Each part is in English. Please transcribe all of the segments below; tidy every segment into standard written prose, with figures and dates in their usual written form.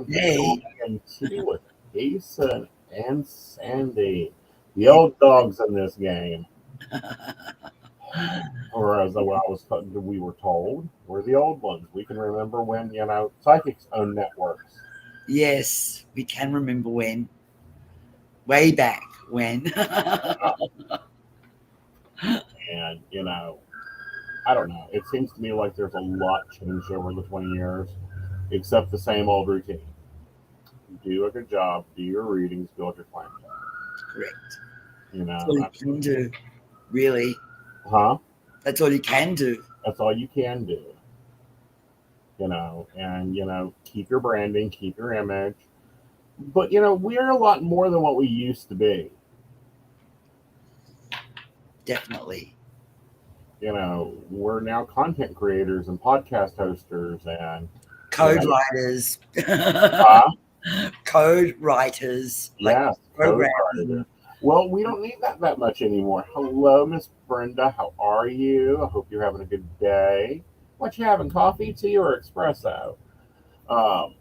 Hey. and tea with Aeson and Sandie, the old dogs in this game, or as we were told, we're the old ones. We can remember when psychics owned networks. Yes, we can remember when. Way back when. And I don't know. It seems to me like there's a lot changed over the 20 years, except the same old routine. Do a good job, do your readings, build your clientele. Correct. You That's all know, you can do, really. huh? That's all you can do. That's all you can do. And keep your branding, keep your image. But we're a lot more than what we used to be. Definitely. We're now content creators and podcast hosters and you Code know, writers. huh? Code writers, like Yes, code programming. writer. Well, we don't need that much anymore. Hello, Miss Brenda. How are you? I hope you're having a good day. What you having? Coffee, tea, or espresso? Um,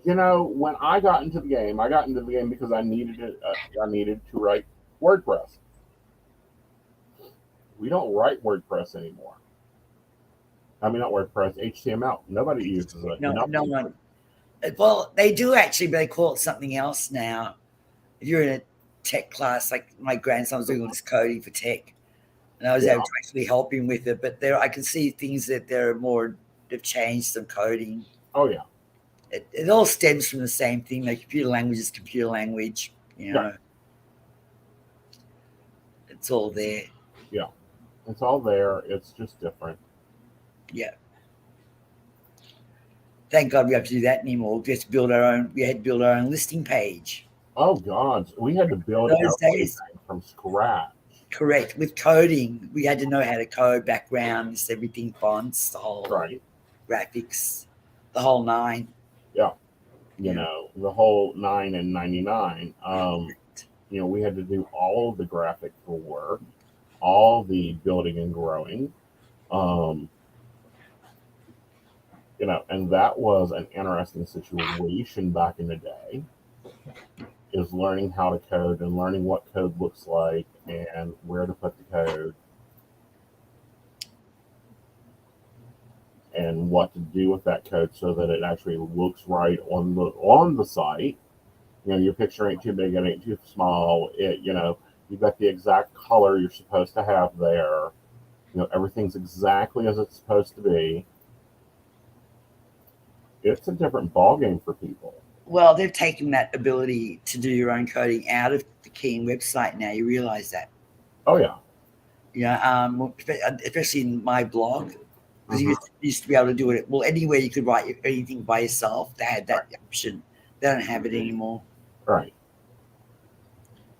when I got into the game, I got into the game because I needed it. I needed to write WordPress. We don't write WordPress anymore. I mean, not WordPress, HTML. Nobody uses it. No, no Nobody. one. Well, they do actually, but they call it something else now. If you're in a tech class, like my grandson was doing all this coding for tech, and I was Yeah. able to actually help him with it. But there, I can see things that they're more. They've changed some coding. Oh yeah. It all stems from the same thing. Like computer language is computer language. You Yeah. know, it's all there. Yeah. It's all there. It's just different. Yeah. Thank God we have to do that anymore. We have to build our own. We had to build our own listing page. Oh God, we had to build Those everything days, from scratch. correct. With coding, we had to know how to code backgrounds, everything, fonts, the whole Right. graphics, the whole nine. Yeah. Yeah. The whole 9 and 99. We had to do all of the graphical work, all the building and growing. Um, and that was an interesting situation back in the day, is learning how to code and learning what code looks like and where to put the code and what to do with that code so that it actually looks right on the site. Your picture ain't too big, it ain't too small. You've got the exact color you're supposed to have there. Everything's exactly as it's supposed to be. It's a different ballgame for people. Well, they've taken that ability to do your own coding out of the Keen website now. You realize that. Oh yeah. Yeah, especially in my blog, because you Hmm. used to be able to do it. Well, anywhere you could write anything by yourself, they had Right. that option. They don't have it anymore. Right.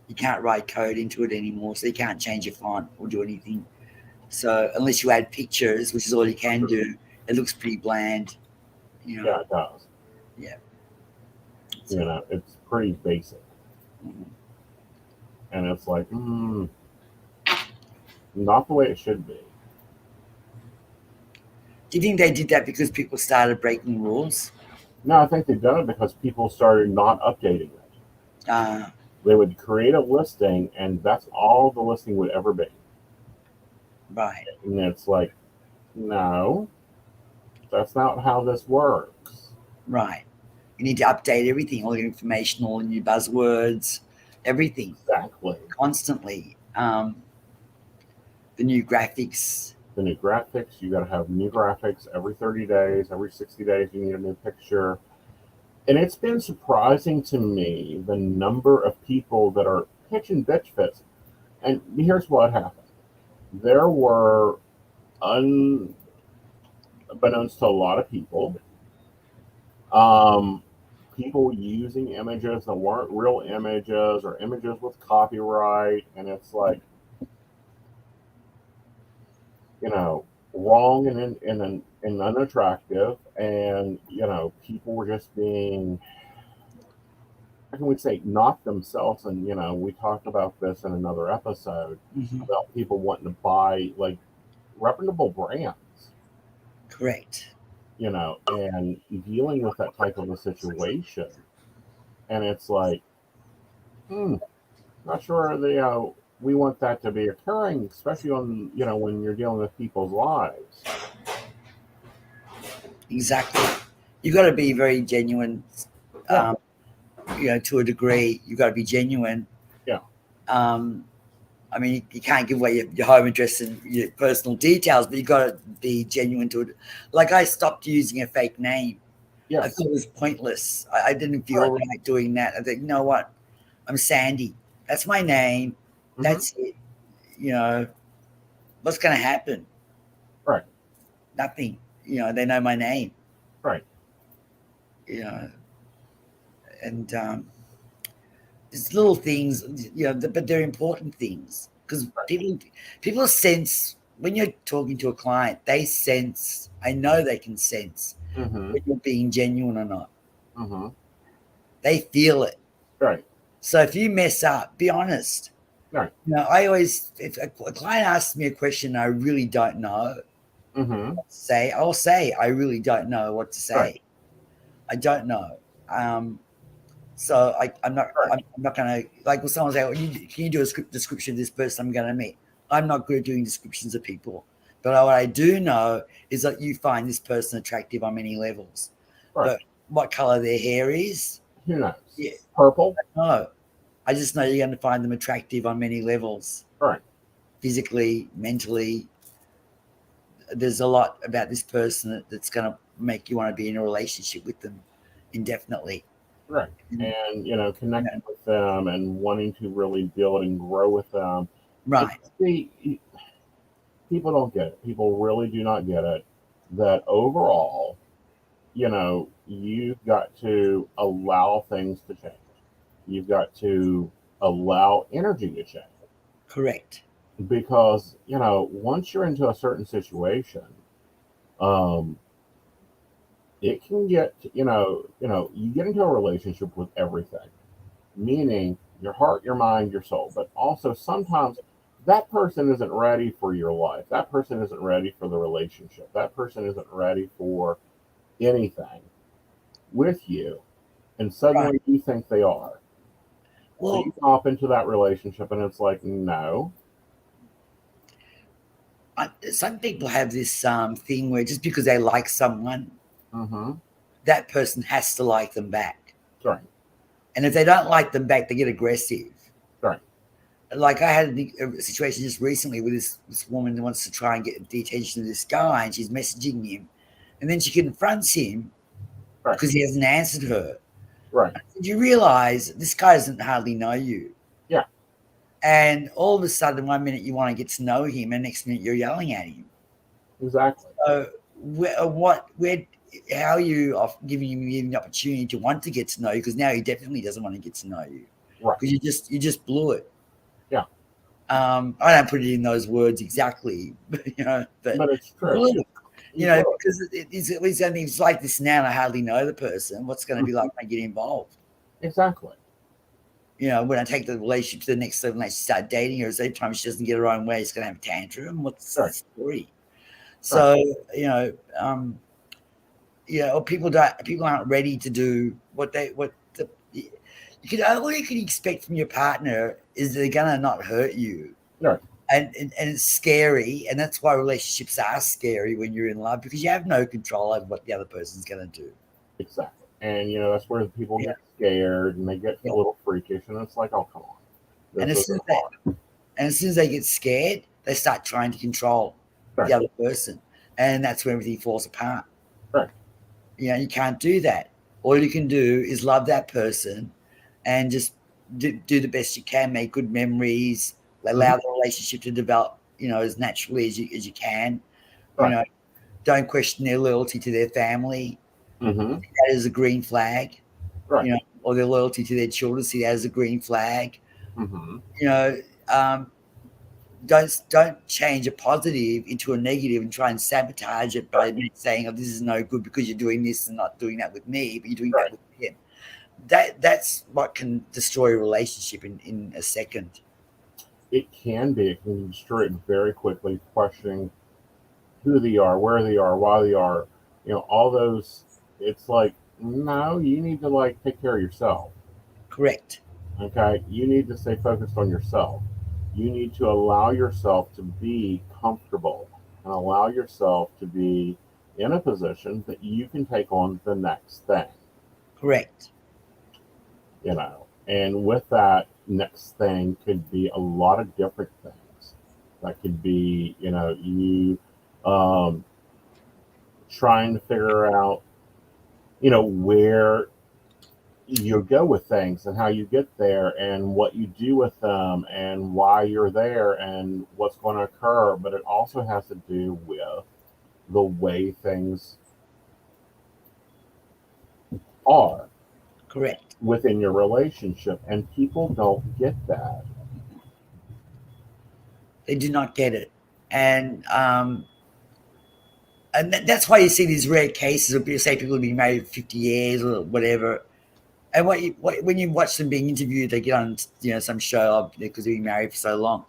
You can't write code into it anymore, so you can't change your font or do anything. So unless you add pictures, which is all you can do, it looks pretty bland. You know, Yeah, it does. yeah. So It's pretty basic, mhm. and it's like, not the way it should be. Do you think they did that because people started breaking rules? No, I think they've done it because people started not updating it. Uh, They would create a listing, and that's all the listing would ever be. right, And it's like, no, that's not how this works. right. You need to update everything, all your information, all your buzzwords, everything Exactly. constantly. The new graphics. The new graphics, you got to have new graphics every 30 days, every 60 days, you need a new picture. And it's been surprising to me the number of people that are pitching bitch fits. And here's what happened. There were, unbeknownst to a lot of people, um, people using images that weren't real images or images with copyright. And it's like, you know, wrong and unattractive. And, people were just being, how can we say, not themselves. And, we talked about this in another episode Mhm. about people wanting to buy like reputable brands. Correct. and dealing with that type of a situation. And it's like, hmm, not sure we want that to be occurring, especially on, when you're dealing with people's lives. Exactly. You got to be very genuine. Yeah, Um, to a degree, you got to be genuine. yeah. Um, I mean, you can't give away your home address and your personal details, but you got to be genuine to it. Like I stopped using a fake name. I Yes. thought it was pointless. I didn't feel Right. right doing that. I think, you know what? I'm Sandie. That's my name. Hmm. That's it. You know, what's going to happen? Right. Nothing. They know my name. Right. You know, and it's little things. But they're important things because Right. people sense when you're talking to a client. They sense. I know they can sense Hmm. when you're being genuine or not. Hmm. They feel it. Right. So if you mess up, be honest. Right. I always, if a client asks me a question I really don't know Hmm. what to say, I'll say, I really don't know what to Right. say. I don't know. So Right. I'm not going to, like when someone say, well, can you do a script description of this person I'm going to meet? I'm not good at doing descriptions of people. But what I do know is that you find this person attractive on many levels. Right. But what color their hair is, Who knows? yeah, Purple. no. I just know you're going to find them attractive on many levels, Right. physically, mentally. There's a lot about this person that's going to make you want to be in a relationship with them indefinitely. Right. And, And, you connecting know, with them and wanting to really build and grow with them. And right. see, people don't get it. People really do not get it. That overall, you've got to allow things to change. You've got to allow energy to change. Correct. Because, once you're into a certain situation, um, it can get, you get into a relationship with everything, meaning your heart, your mind, your soul. But also sometimes that person isn't ready for your life. That person isn't ready for the relationship. That person isn't ready for anything with you. And Right. suddenly you think they are. So you Well, hop into that relationship and it's like, no. some people have this thing where just because they like someone, Mm-hmm. that person has to like them back. Sorry. And if they don't like them back, they get aggressive. Sorry. Like I had a situation just recently with this woman who wants to try and get the attention of this guy, and she's messaging him, and then she confronts him Right. because he hasn't answered her. Right. Did you realize this guy doesn't hardly know you? Yeah. And all of a sudden, one minute you want to get to know him, and next minute you're yelling at him. Exactly. So, how are you off giving him the opportunity to want to get to know you? Because now he definitely doesn't want to get to know you Right. because you just blew it. Yeah. I don't put it in those words exactly, but But it's you true. blew it. You blew it. Because it's going to be like this now, and I hardly know the person. What's going to be like when I get involved? Exactly. When I take the relationship to the next level and I start dating her, every time she doesn't get her own way, she's going to have a tantrum. What's the Right. story? Right. So, or people aren't ready to do all you can expect from your partner is they're going to not hurt you. Right. And it's scary. And that's why relationships are scary when you're in love because you have no control over what the other person's going to do. Exactly. And that's where the people Yeah. get scared and they get Yeah. a little freakish, and it's like, oh, come on, And this as soon as isn't hard. they get scared, they start trying to control the Right. other person. And that's when everything falls apart. Right. You can't do that. All you can do is love that person and just do the best you can, make good memories, Mm-hmm. allow the relationship to develop, as naturally as you can. You Right. know, don't question their loyalty to their family. Mm-hmm. See that as a green flag, Right. or their loyalty to their children. See that as a green flag. Mm-hmm. You know, um, don't change a positive into a negative and try and sabotage it Right. by saying, "Oh, this is no good because you're doing this and not doing that with me, but you're doing that Right. with him." That's what can destroy a relationship in a second. It can be. It can destroy it very quickly, questioning who they are, where they are, why they are. all those. It's like, no, you need to like take care of yourself. Correct. Okay, you need to stay focused on yourself. You need to allow yourself to be comfortable and allow yourself to be in a position that you can take on the next thing. Correct. And with that next thing could be a lot of different things. That could be, you um, trying to figure out, where you go with things and how you get there and what you do with them and why you're there and what's going to occur. But it also has to do with the way things are Correct. within your relationship. And people don't get that. They do not get it. And that's why you see these rare cases of people, say people have been married 50 years or whatever. And when you watch them being interviewed, they get on some show because they've been married for so long.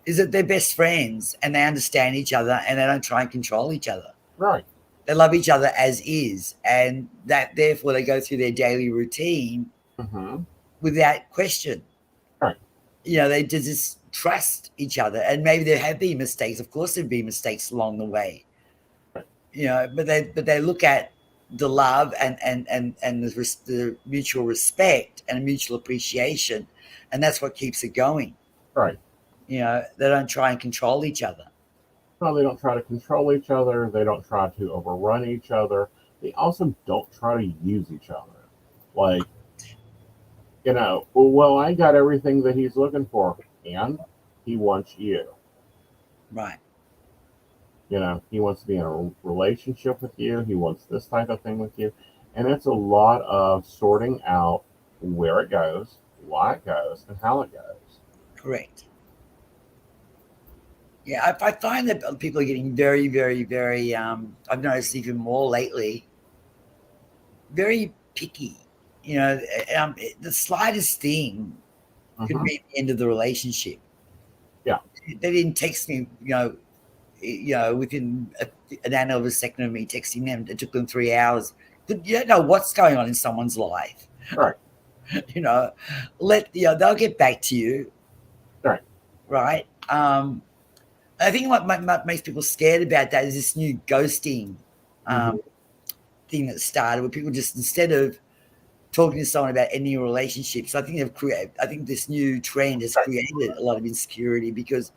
Is that they're best friends and they understand each other and they don't try and control each other. Right. They love each other as is, and that therefore they go through their daily routine Mm-hmm. without question. Right. They just trust each other, and maybe there have been mistakes. Of course, there've been mistakes along the way. Right. But they look at the love and the mutual respect and mutual appreciation, and that's what keeps it going. Right. They don't try and control each other. No, they don't try to control each other. They don't try to overrun each other. They also don't try to use each other. Like, well, I got everything that he's looking for, and he wants you. Right. He wants to be in a relationship with you. He wants this type of thing with you. And it's a lot of sorting out where it goes, why it goes, and how it goes. Correct. Yeah, I find that people are getting very, very, very. I've noticed even more lately. Very picky. The slightest thing could Mm-hmm. be the end of the relationship. Yeah. They didn't text me. Within an hour of a second of me texting them, it took them 3 hours. But you don't know what's going on in someone's life. Right. They'll get back to you. Right. Right. I think what makes people scared about that is this new ghosting Mm-hmm. thing that started, where people just, instead of talking to someone about ending relationships, I think this new trend has created a lot of insecurity because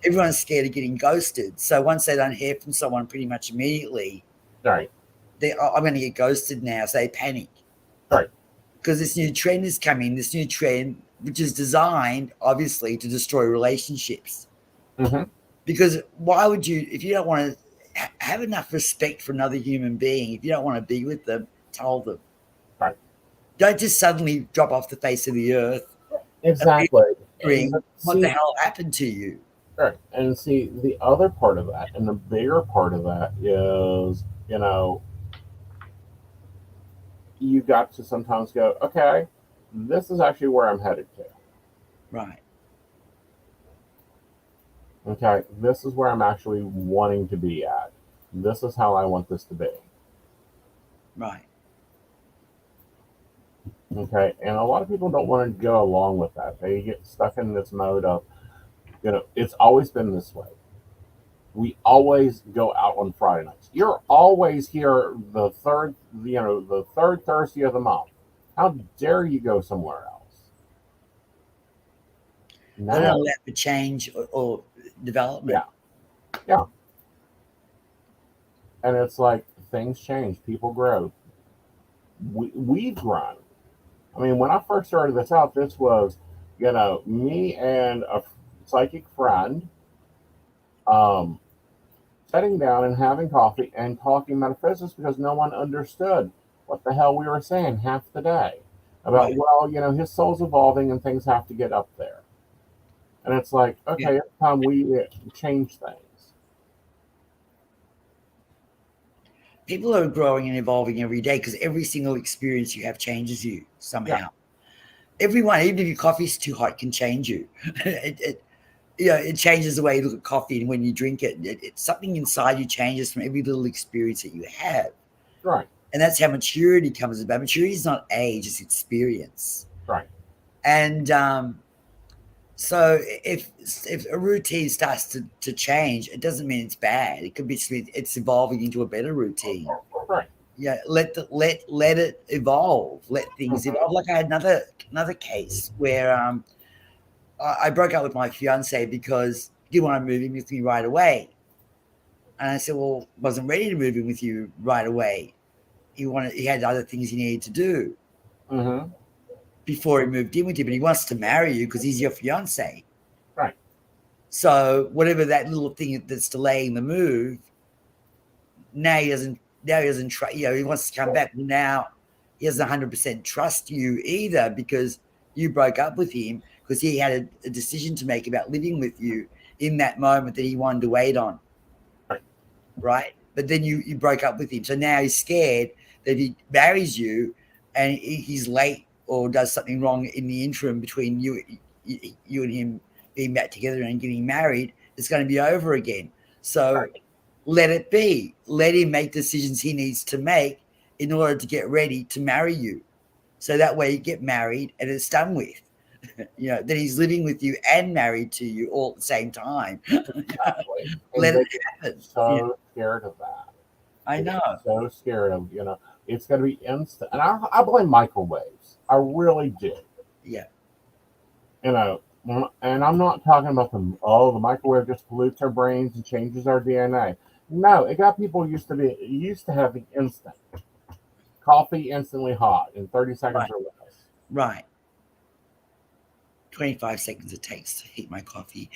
everyone's scared of getting ghosted. So once they don't hear from someone pretty much immediately, Right. I'm going to get ghosted now. So they panic. Right. Because this new trend is coming, this new trend, which is designed, obviously, to destroy relationships. Mm-hmm. Because why would you, if you don't want to have enough respect for another human being, if you don't want to be with them, tell them. Right. Don't just suddenly drop off the face of the earth. Exactly. What the hell happened to you? Right. And see, the other part of that, and the bigger part of that is, you got to sometimes go, okay, this is actually where I'm headed to. Right. Okay, this is where I'm actually wanting to be at. This is how I want this to be. Right. Okay, and a lot of people don't want to go along with that. They get stuck in this mode of, it's always been this way. We always go out on Friday nights. You're always here the third Thursday of the month. How dare you go somewhere else? No. They don't allow for change or development. Yeah. And it's like things change, people grow. We've grown. I mean, when I first started this out, this was, me and a psychic friend sitting down and having coffee and talking metaphysics because no one understood what the hell we were saying half the day about, Right. well, his soul's evolving and things have to get up there. And it's like, okay, it's time we change things. People are growing and evolving every day because every single experience you have changes you somehow. Yeah. Everyone, even if your coffee's too hot, can change you. it changes the way you look at coffee and when you drink it. It's something inside you changes from every little experience that you have. Right. And that's how maturity comes about. Maturity is not age, it's experience. Right. And so if a routine starts to change, it doesn't mean it's bad. It could be it's evolving into a better routine. Right. Yeah, let it evolve. Let things evolve. Like I had another case where I broke up with my fiance because he didn't want to move in with me right away. And I said, well, wasn't ready to move in with you right away. He had other things he needed to do before he moved in with you, but he wants to marry you because he's your fiance. Right. So whatever that little thing that's delaying the move, now he doesn't trust, he wants to come back. Now he doesn't 100% trust you either because you broke up with him because he had a decision to make about living with you in that moment that he wanted to wait on. Right. But then you broke up with him. So now he's scared that he marries you and he's late or does something wrong in the interim between you and him being back together and getting married. It's going to be over again. So let it be. Let him make decisions he needs to make in order to get ready to marry you. So that way you get married and it's done with. Then he's living with you and married to you all at the same time. Exactly. Let it happen. So scared of that. I know. So scared of, it's going to be instant. And I blame microwaves. I really do. Yeah. And I'm not talking about the microwave just pollutes our brains and changes our DNA. No, it got people used to having instant coffee instantly hot in 30 seconds or less. Right. 25 seconds it takes to heat my coffee.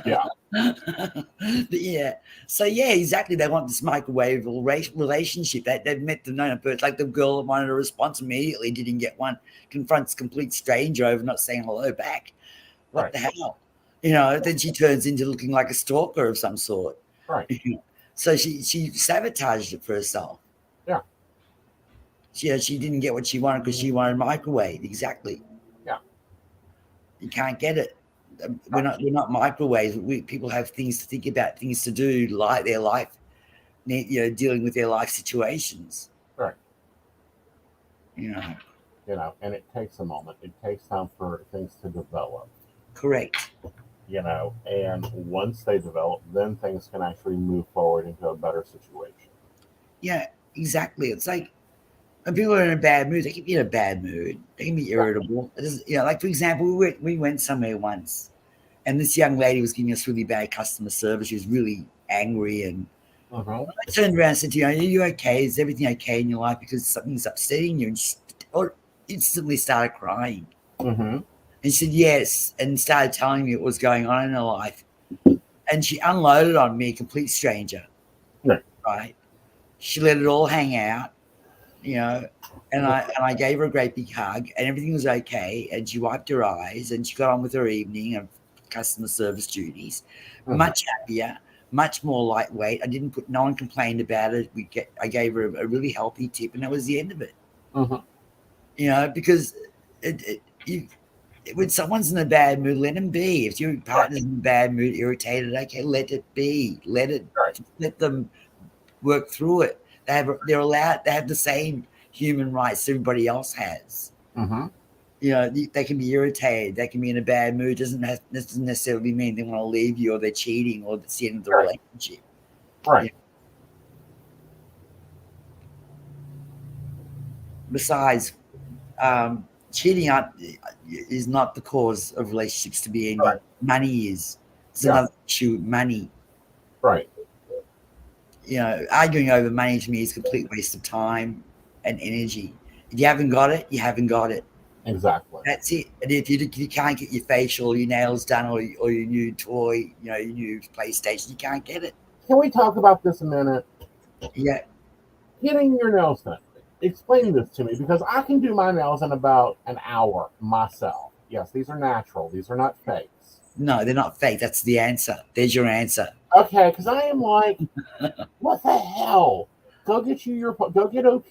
Yeah. But yeah. So yeah, exactly. They want this microwave relationship. They've met the known person. Like the girl that wanted a response immediately, didn't get one, confronts a complete stranger over not saying hello back. What the hell? Then she turns into looking like a stalker of some sort. Right. So she sabotaged it for herself. Yeah. She didn't get what she wanted because she wanted a microwave. Exactly. Yeah. You can't get it. We're not microwaves. People have things to think about, things to do, like their life, dealing with their life situations. Right. And it takes a moment. It takes time for things to develop. Correct. And once they develop, then things can actually move forward into a better situation. Yeah, exactly. It's like when people are in a bad mood, they can be in a bad mood. They can be irritable. Like for example, we went somewhere once, and this young lady was giving us really bad customer service. She was really angry, and I turned around and said to her, "Are you okay? Is everything okay in your life? Because something's upsetting you?" And she instantly started crying. And she said yes, and started telling me what was going on in her life. And she unloaded on me, a complete stranger. Right? She let it all hang out. And I gave her a great big hug, and everything was okay. And she wiped her eyes, and she got on with her evening of customer service duties. Much happier, much more lightweight. No one complained about it. I gave her a really healthy tip, and that was the end of it. Because when someone's in a bad mood, let them be. If your partner's in a bad mood, irritated, okay, let it be. Let them work through it. They're allowed. They have the same human rights everybody else has. They can be irritated. They can be in a bad mood. Doesn't necessarily mean they want to leave you or they're cheating or it's the end of the relationship. Right. Besides, cheating is not the cause of relationships to be ending. Money is. It's another issue. Money. Right. Arguing over money to me is a complete waste of time and energy. If you haven't got it, you haven't got it. Exactly. That's it. And if you can't get your facial, your nails done, or your new toy, your new PlayStation, you can't get it. Can we talk about this a minute? Yeah. Getting your nails done. Explain this to me, because I can do my nails in about an hour myself. Yes, these are natural. These are not fakes. No, they're not fake. That's the answer. There's your answer. Okay, because I am like, what the hell? Go get OP.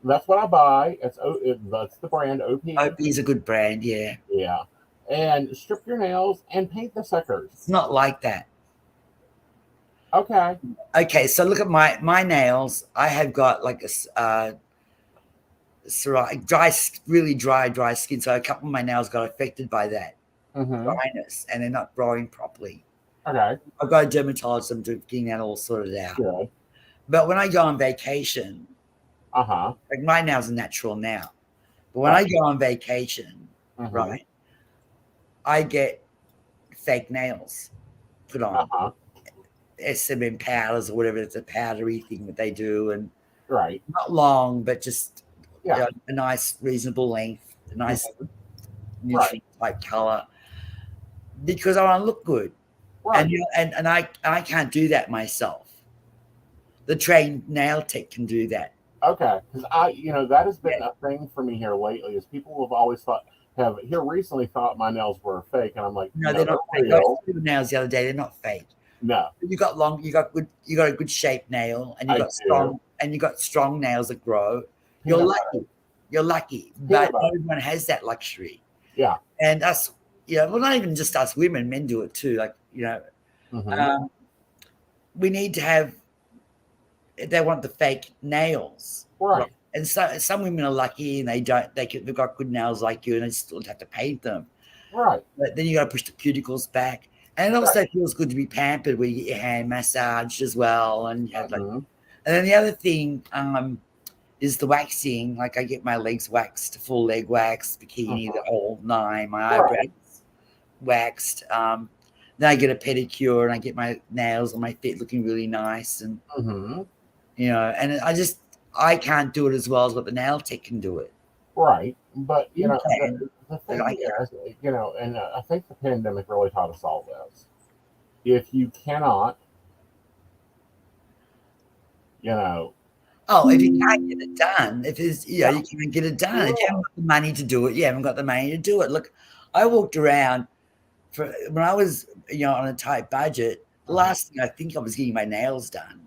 That's what I buy. That's the brand OP. OP is a good brand, yeah. Yeah. and strip your nails and paint the suckers. It's not like that. Okay. Okay, so look at my nails. I have got like dry, really dry skin. So a couple of my nails got affected by that Mm-hmm. dryness, and they're not growing properly. Okay. I've got a dermatologist. I'm getting that all sorted out. Good. But when I go on vacation, Uh-huh. like my nails are natural now, but when I Right. go on vacation, Mm-hmm. right, I get fake nails put on. Uh-huh. SMN powders or whatever, it's a powdery thing that they do, and Right. not long, but just Yeah. a nice, reasonable length, a nice Mhm. Right. neutral type color, because I want to look good. And Right. and I can't do that myself. The trained nail tech can do that. Okay. Because that has Yeah. been a thing for me here lately. Is people have always have here recently thought my nails were fake, and I'm like, No, no, they're they're not fake. I real. saw the nails the other day. They're not fake. No, You got a good shaped nail, and I do. you got strong nails that grow. You're Peanut butter. lucky. You're lucky, Peanut but not butter. everyone has that luxury. Yeah. And us, well, not even just us women, men do it too. Like, Mm-hmm. um, we need to have. They want the fake nails, right? Right. And so some women are lucky, and they don't. They've got good nails like you, and they still have to paint them. Right. But then you got to push the cuticles back, and it Right. also feels good to be pampered, where you get your hand massaged as well, and you have like. Mm-hmm. And then the other thing is the waxing. Like I get my legs waxed, full leg wax, bikini, the Mm-hmm. whole nine. My Right. eyebrows waxed. Then I get a pedicure, and I get my nails and my feet looking really nice, and Mm-hmm. and I can't do it as well as what the nail tech can do it. Right. But You can, the but I thing can't. is, and I think the pandemic really taught us all this. If you cannot, you know, Oh, if you can't get it done, if it's yeah, you can't get it done. If you right. haven't got the money to do it, you haven't got the money to do it. Look, I walked around for when I was on a tight budget. The Uh-huh. last thing I think I was getting my nails done,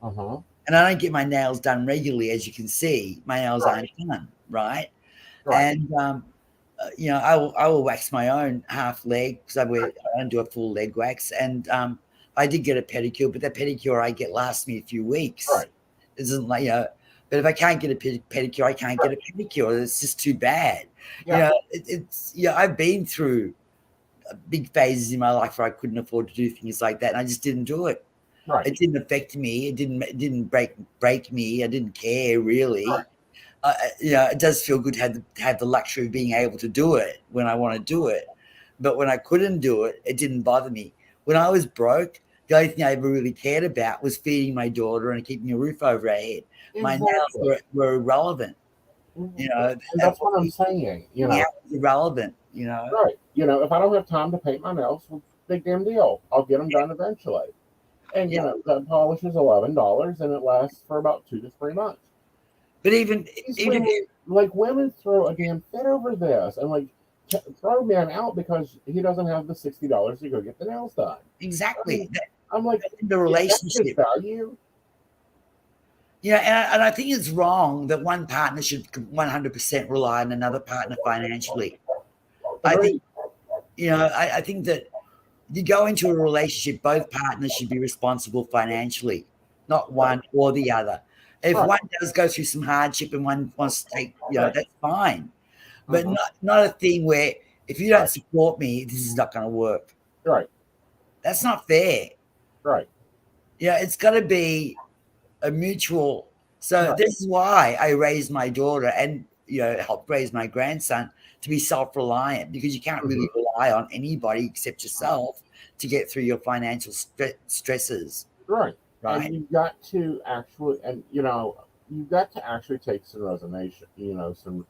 Uh-huh. and I don't get my nails done regularly, as you can see. My nails Right. aren't done, right? Right. And I will wax my own half leg because I don't do a full leg wax, and I did get a pedicure, but the pedicure I get lasts me a few weeks. Right. It isn't like but if I can't get a pedicure, I can't get Right. a pedicure. It's just too bad. Yeah. It's I've been through big phases in my life where I couldn't afford to do things like that, and I just didn't do it. Right. It didn't affect me. It didn't break me. I didn't care Right. really. It does feel good to have the luxury of being able to do it when I want to do it. But when I couldn't do it, it didn't bother me. When I was broke, the only thing I ever really cared about was feeding my daughter and keeping a roof over her head. My nails Exactly. were irrelevant. Mhm. You know, And that's what I'm saying. yeah, it was irrelevant. Right. If I don't have time to paint my nails, well, big damn deal. I'll get them done eventually. And Yeah. that polish is $11, and it lasts for about 2 to 3 months. But even These even women, like women, throw a damn fit over this, and like throw man out because he doesn't have the $60 to go get the nails done. I exactly mean, I'm like, in the that's his relationship. value. And I think it's wrong that one partner should 100% rely on another partner financially. I think Agreed. I think that you go into a relationship, both partners should be responsible financially, not Right. one or the other. If Right. one does go through some hardship and one wants to take, Right. that's fine. But Hmm. not a thing where if you don't Right. support me, this is not going to work. Right. That's not fair. Right. It's got to be a mutual. So Right. this is why I raised my daughter and helped raise my grandson to be self-reliant, because you can't Hmm. really rely on anybody except yourself to get through your financial stresses, Right. And right? you've got to actually take some resignation, some,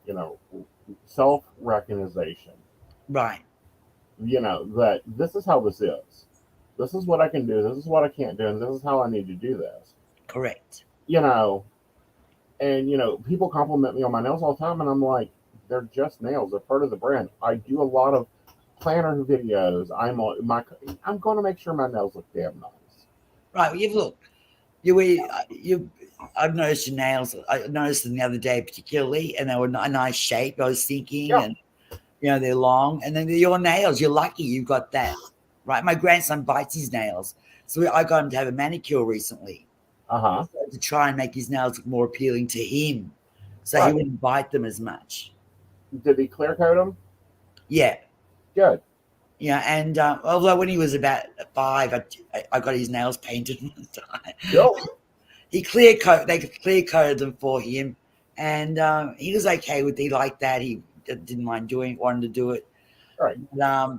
self recognition, Right. that this is how this is. This is what I can do. This is what I can't do. And this is how I need to do this. Correct. You know, and, people compliment me on my nails all the time. And I'm like, they're just nails. They're part of the brand. I do a lot of planner videos. I'm going to make sure my nails look damn nice. Right. Well, you've looked. You. I've noticed your nails. I noticed them the other day particularly, and they were a nice shape. I was thinking, Yeah. and they're long, and then your nails. You're lucky you got that, right? My grandson bites his nails, so I got him to have a manicure recently Uh-huh. to try and make his nails look more appealing to him, so he Right. wouldn't bite them as much. Did he clear coat them? Yeah, Good. yeah, and although when he was about 5, I got his nails painted one time. Really? They clear coated them for him, and he was okay with it. He liked that. He didn't mind doing it, wanted to do it. Right. But,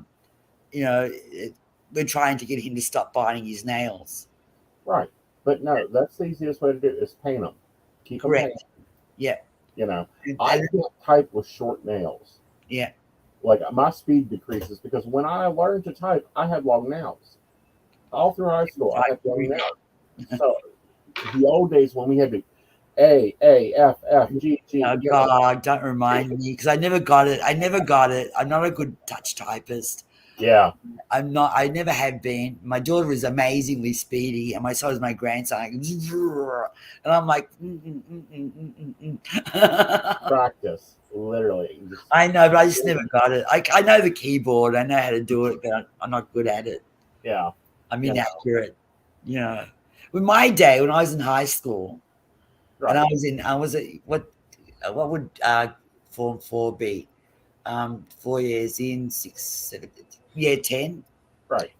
we're trying to get him to stop biting his nails. Right. But no, that's the easiest way to do it is paint them. Keep them painted. Correct. Yeah. You know, I And, can't type with short nails. yeah. Like my speed decreases because when I learned to type, I had long nails. All through high school, I had long nails. So the old days when we had to A F F G Oh God, don't remind me because I never got it. I never got it. I'm not a good touch typist. Yeah. I'm not. I never have been. My daughter is amazingly speedy, and so is my grandson. And I'm like, Practice. Literally. I know, but I just never got it. I know the keyboard. I know how to do it, but I'm not good at it. Yeah. I'm You know. inaccurate. You know, with my day when I was in high school, and Right. I was at what would Form 4 be? 4 years in, 6, 7, yeah, 10. Right.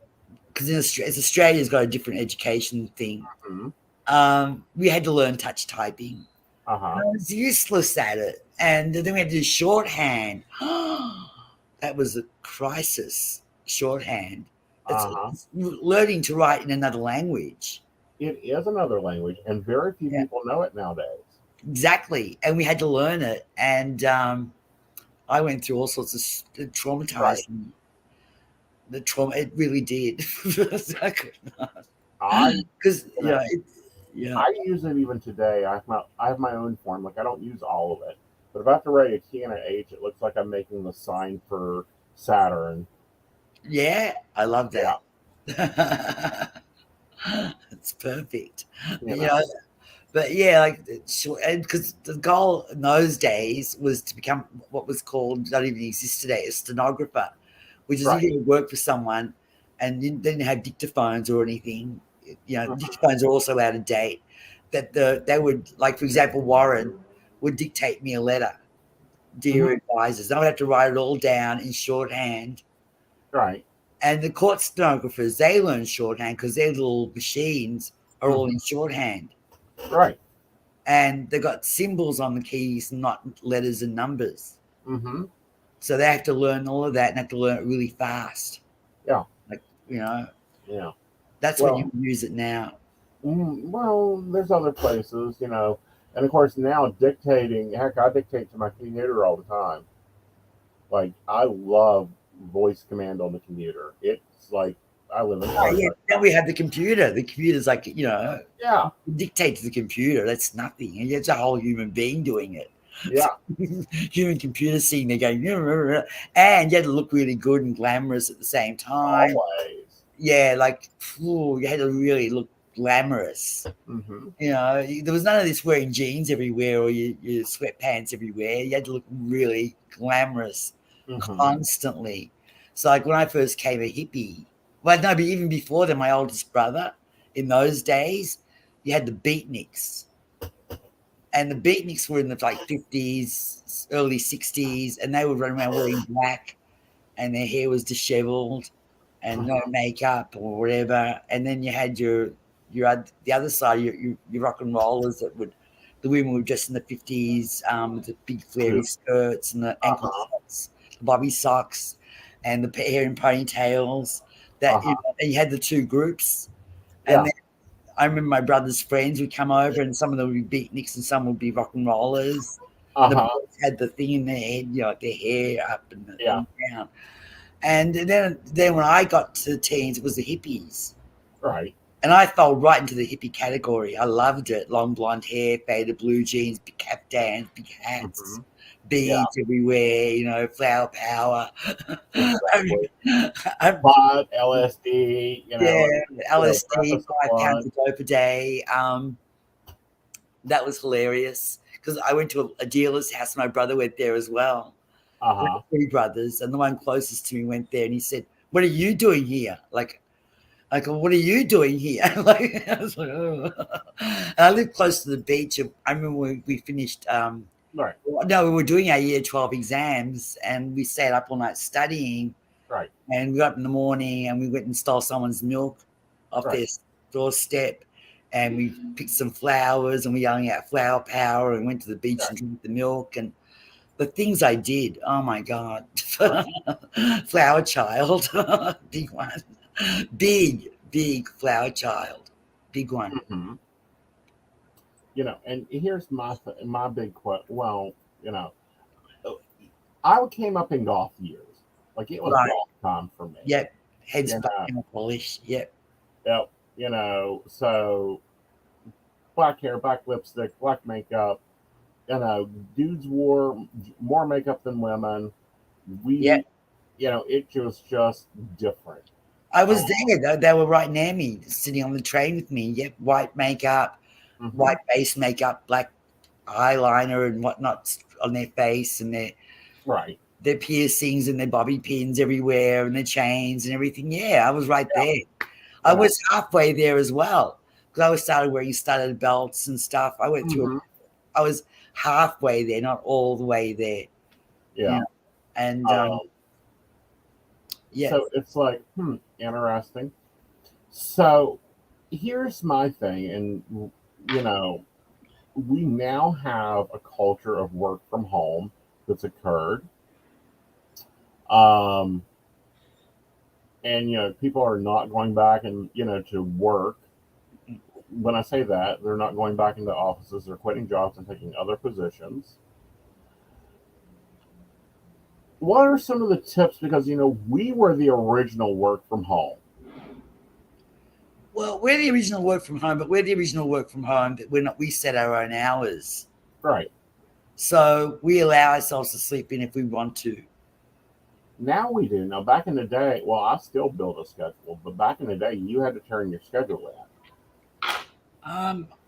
Because Australia's got a different education thing. Mm-hmm. We had to learn touch typing. Uh-huh. I was useless at it, and then we had to do shorthand. That was a crisis. Shorthand. Uh-huh. It's learning to write in another language. It is another language, and very few Yeah, people know it nowadays. exactly. And we had to learn it, and I went through all sorts of it Right. traumatized me. The trauma, it really did. Because I you know, yeah, I use it even today. I have my own form. Like I don't use all of it. But if I have to write a T and an H, it looks like I'm making the sign for Saturn. yeah, I love Yeah. that. It's perfect. You You know. know, but yeah, like and because the goal in those days was to become what was called, not even exists today, a stenographer, which is if Right. you work for someone and you didn't have dictaphones or anything. Mhm. Dictaphones are also out of date. They would, like, for example, Warren would dictate me a letter, dear Mhm. advisors. I would have to write it all down in shorthand. Right. And the court stenographers, they learn shorthand because their little machines are all Mhm. in shorthand. Right. And they've got symbols on the keys, not letters and numbers. Mhm. So they have to learn all of that and have to learn it really fast. Yeah. Like, you know, Yeah. that's when Well, you use it now. there's other places. And of course now dictating. Heck, I dictate to my computer all the time. Like I love voice command on the computer. It's like I live in Oh, yeah. paradise. Now we have the computer. The computer's like, Yeah. dictate to the computer. That's nothing. It's a whole human being doing it. Yeah. Human computer sitting there going, and you had to look really good and glamorous at the same time. Always. Yeah, like, you had to really look glamorous. Mm-hmm. There was none of this wearing jeans everywhere or your sweatpants everywhere. You had to look really glamorous Mm-hmm. constantly. So, like, when I first came a hippie, well, no, but even before then, my oldest brother, in those days, you had the beatniks. And the beatniks were in the like 50s, early 60s, and they would run around wearing black, and their hair was disheveled and no Mm-hmm. makeup or whatever. And then you had the other side, your rock and rollers the women were dressed in the 50s, with the big flary Too. skirts and the ankle Uh-huh. socks, the bobby socks, and the hair in ponytails. Uh-huh. And you had the two groups. And Yeah. then I remember my brother's friends would come over, and some of them would be beatniks and some would be rock and rollers. And the Uh-huh. boys had the thing in their head, like their hair up Yeah. and down. And then when I got to the teens, it was the hippies. Right. And I fell right into the hippie category. I loved it. Long blonde hair, faded blue jeans, big caftans, big Mm-hmm. hats, Yeah. beads everywhere, flower power. I Exactly. mean, I, Pot, LSD, yeah, LSD, breakfast of 5 pounds blood. of dope a day. That was hilarious because I went to a dealer's house. My brother went there as well. Uh-huh. Three brothers, and the one closest to me went there, and he said, "What are you doing here?" Like, what are you doing here? Like, I was like, oh. And I live close to the beach. I remember when we finished. Right. No, we were doing our year 12 exams, and we stayed up all night studying. Right. And we got up in the morning, and we went and stole someone's milk off Right. their doorstep, and we picked some flowers, and we yelling out flower power, and went to the beach Right. and drank the milk, and the things I did. Oh my god, Right. flower child, big one, big flower child, big one. Hmm. And here's my big question. Well, you know, I came up in golf years. Like it was Right. golf time for me. Yep. Heads You back know, in polish. Yep. yep. So black hair, black lipstick, black makeup. Dudes wore more makeup than women. Yep. We, it was just different. I Um, was there. They were right near me, sitting on the train with me. Yep. White makeup, hmm. white base makeup, black eyeliner and whatnot on their face, and Right. their piercings and their bobby pins everywhere, and their chains and everything. Yeah, I was right Yeah. there. I You know. was halfway there as well, because I was started wearing studded belts and stuff. I went through. Hmm. I was halfway there, not all the way there. You Yeah. know, and Um, yeah. so it's like, interesting. So here's my thing, and you know, we now have a culture of work from home that's occurred. Um, and people are not going back and to work. When I say that, they're not going back into offices, they're quitting jobs and taking other positions. What are some of the tips? Because we were the original work from home. Well, we're the original work from home, but we're the original work from home. But we're not. We set our own hours, Right. so we allow ourselves to sleep in if we want to. Now we do. Now back in the day, well, I still build a schedule, but back in the day you had to turn your schedule in.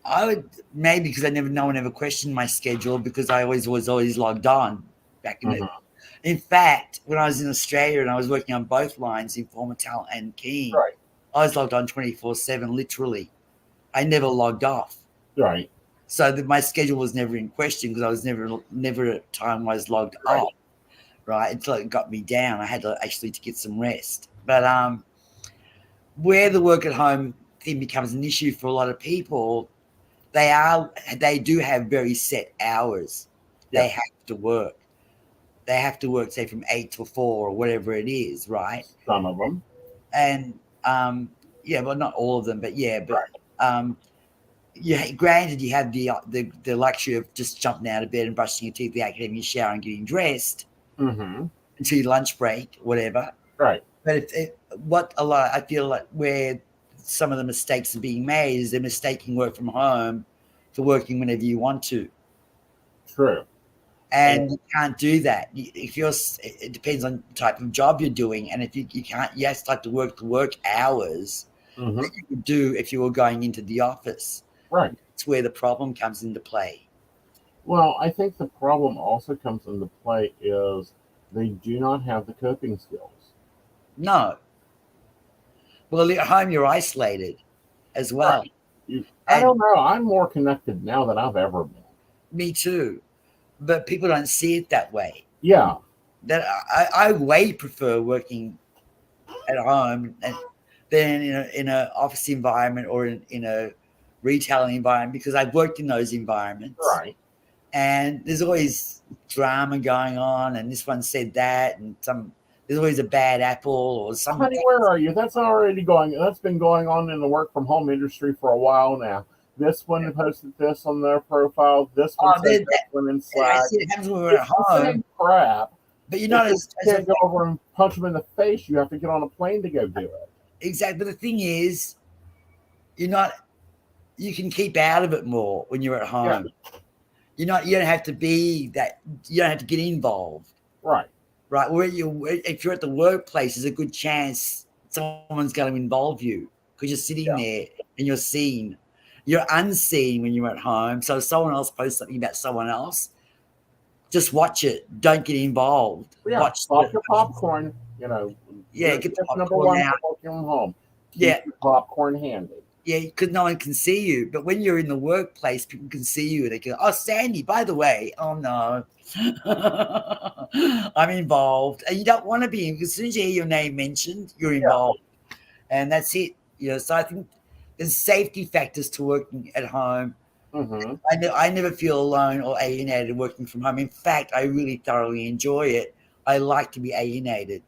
I would maybe because no one ever questioned my schedule because I always was always logged on back in the. Hmm. In fact, when I was in Australia and I was working on both lines, in Formatal and Keene, Right. I was logged on 24/7, literally. I never logged off. Right. So that my schedule was never in question because I was never at a time I was logged Right. off, right? Until it got me down. I had to actually to get some rest. But where the work at home thing becomes an issue for a lot of people, they do have very set hours. They Yeah. have to work. They have to work, say, from 8 to 4 or whatever it is, right? Some of them. And yeah, well, not all of them, but yeah, but Right. um, yeah, granted, you have the luxury of just jumping out of bed and brushing your teeth, getting your shower, and getting dressed Hmm. until your lunch break, whatever. Right. But what a lot I feel like where some of the mistakes are being made is they're mistaking work from home for working whenever you want to, True. And and you can't do that. If you're, it depends on the type of job you're doing, and if you can't, you have to work the work hours hmm. that you would do if you were going into the office. Right. It's where the problem comes into play. Well, I think the problem also comes into play is they do not have the coping skills. No, well, at home you're isolated as well, Right. I and don't know. I'm more connected now than I've ever been. me too. But people don't see it that way. Yeah. That I way prefer working at home and than in a office environment or in a retail environment because I've worked in those environments Right. and there's always drama going on and this one said that and there's always a bad apple or some. Honey, where are you? That's already going. That's been going on in the work from home industry for a while now. This one posted this on their profile. This one Oh, said this one in I Slack. see it happens when we're at It's the home, same crap. but you're If not you as can't go over and punch them in the face, you have to get on a plane to go do it. exactly. But the thing is, you're not. You can keep out of it more when you're at Yeah. home. You're not. You don't have to be that. You don't have to get involved, Right. right? If you're at the workplace, there's a good chance someone's going to involve you because you're sitting Yeah. there and you're seen. You're unseen when you're at home. So if someone else posts something about someone else, just watch it. Don't get involved. Yeah, Watch pop your popcorn. yeah, Good get the tip number popcorn one out. for working from home: keep Yeah, your popcorn handy. yeah, because no one can see you. But when you're in the workplace, people can see you. They go, "Oh, Sandie, by the way, oh no, I'm involved," and you don't want to be. Because as soon as you hear your name mentioned, you're Yeah. involved, and that's it. So I think there's safety factors to working at home. Mm-hmm. I never feel alone or alienated working from home. In fact, I really thoroughly enjoy it. I like to be alienated.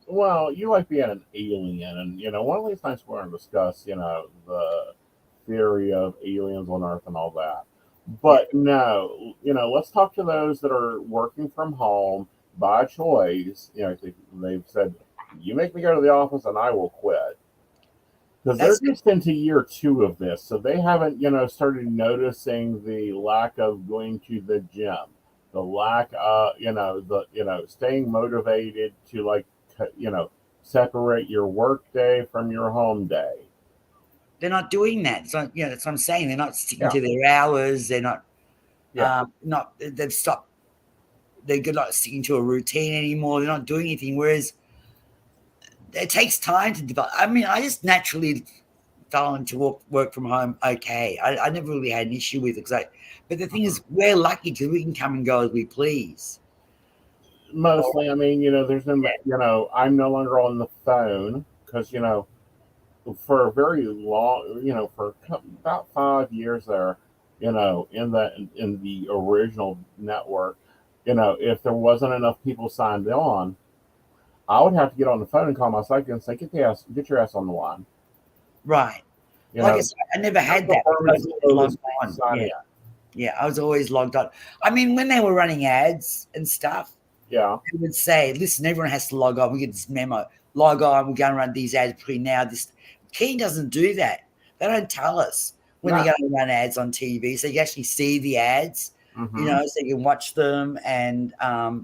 Well, you like being an alien, and one of these times we're going to discuss, the theory of aliens on Earth and all that. Yeah, But no, let's talk to those that are working from home by choice. They've said, "You make me go to the office, and I will quit." Because they're that's just into year two of this, so they haven't, started noticing the lack of going to the gym, the lack of, staying motivated to you know, separate your work day from your home day. they're not doing that. So that's what I'm saying. They're not sticking Yeah, to their hours. They're not yeah. not. They've stopped. They're not sticking to a routine anymore. They're not doing anything. Whereas it takes time to develop. I mean, I just naturally fell into work from home. Okay, I never really had an issue with it but the thing Mhm. is, we're lucky because we can come and go as we please. Mostly, I mean, there's no, I'm no longer on the phone because, for a very long, for about 5 years there, in the original network, if there wasn't enough people signed on, I would have to get on the phone and call my psychic and say, get your ass on the line. Right. You Like I know, said, I never that's had the that because I was hardest always notice logged to on. sign Yeah. in. Yeah. I was always logged on. I mean, when they were running ads and stuff, Yeah, they would say, listen, everyone has to log on. We get this memo. Log on. We're going to run these ads between now. This Keen doesn't do that. They don't tell us when they're no, going to run ads on TV. So you actually see the ads, mm-hmm. so you can watch them and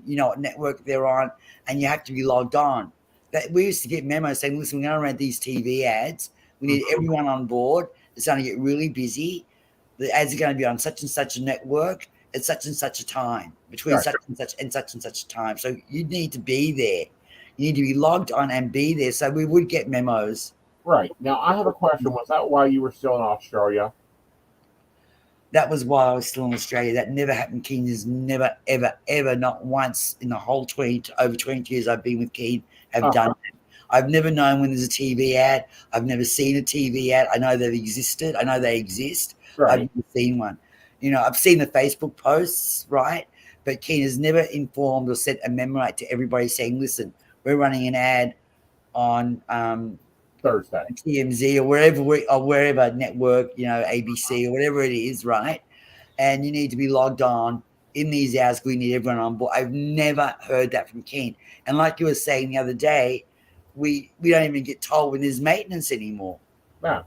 you know what network they're on, and you have to be logged on. That we used to get memos saying, listen, we're going to run these TV ads. We need Mm-hmm. everyone on board. It's going to get really busy. The ads are going to be on such and such a network at such and such a time, between Right, such and such a time. So you need to be there. You need to be logged on and be there. So we would get memos. right. Now, I have a question. Was that why you were still in Australia? That was why I was still in Australia. That never happened. Keen has never, ever, ever, not once in the whole over 20 years I've been with Keen, have done Uh-huh. that. I've never known when there's a TV ad. I've never seen a TV ad. I know they've existed. I know they exist. I've Right. never seen one. I've seen the Facebook posts, right? But Keen has never informed or sent a memo out to everybody saying, listen, we're running an ad on Thursday. TMZ or wherever network, ABC or whatever it is, right? And you need to be logged on in these hours. We need everyone on board. I've never heard that from Keen. And like you were saying the other day, we don't even get told when there's maintenance anymore. Yeah.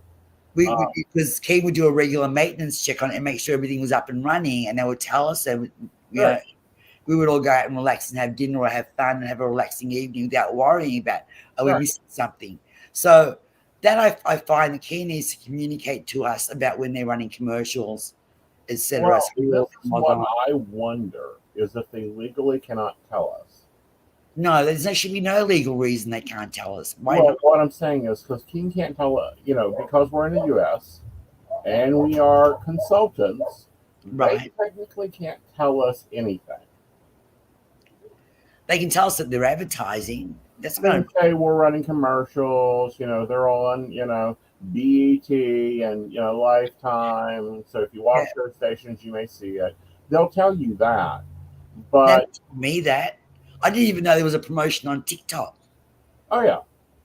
We Uh, because Keen would do a regular maintenance check on it and make sure everything was up and running, and they would tell us, and right. we would all go out and relax and have dinner or have fun and have a relaxing evening without worrying about, are we Right. missing something? So that I find the key needs to communicate to us about when they're running commercials, etc. So Well, we this all is can log what on. I wonder is if they legally cannot tell us. No, there should be no legal reason they can't tell us. Why Well, not? what I'm saying is because King can't tell, because we're in the U.S. and we are consultants, they Right. technically can't tell us anything. They can tell us that they're advertising. That's They going can to, say we're running commercials, they're on, BET and, Lifetime. So if you yeah. watch those stations, you may see it. They'll tell you that. Never But, told me that. I didn't even know there was a promotion on TikTok. oh, yeah,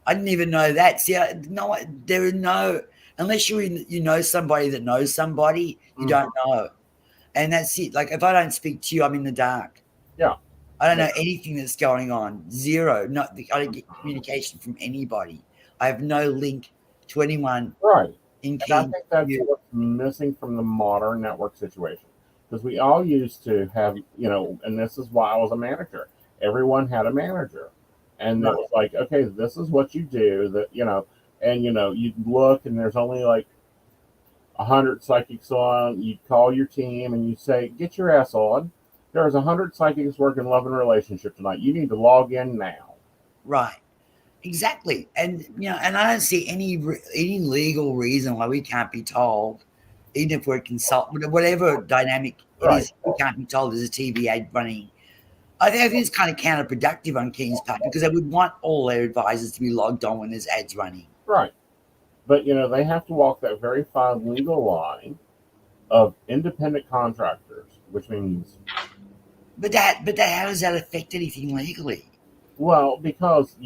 I didn't even know that. See, no, there are no, unless you know somebody that knows somebody, you hmm don't know. And that's it. Like if I don't speak to you, I'm in the dark. yeah, I don't yeah, know anything that's going on. Zero. I don't get mhm. communication from anybody. I have no link to anyone Right. in And I King. think that's You what's missing from the modern network situation. Because we all used to have, and this is why I was a manager. Everyone had a manager. And it right? was like, okay, this is what you do, and you look and there's only like 100 psychics on. You call your team and you say, get your ass on. There's 100 psychics working love and relationship tonight. You need to log in now. Right. Exactly. And, and I don't see any legal reason why we can't be told, even if we're consultant, whatever dynamic it Right. is, we can't be told there's a TV ad running. I think it's kind of counterproductive on King's part because they would want all their advisors to be logged on when there's ads running. Right. But, they have to walk that very fine legal line of independent contractors, which means... But how does that affect anything legally? Well, because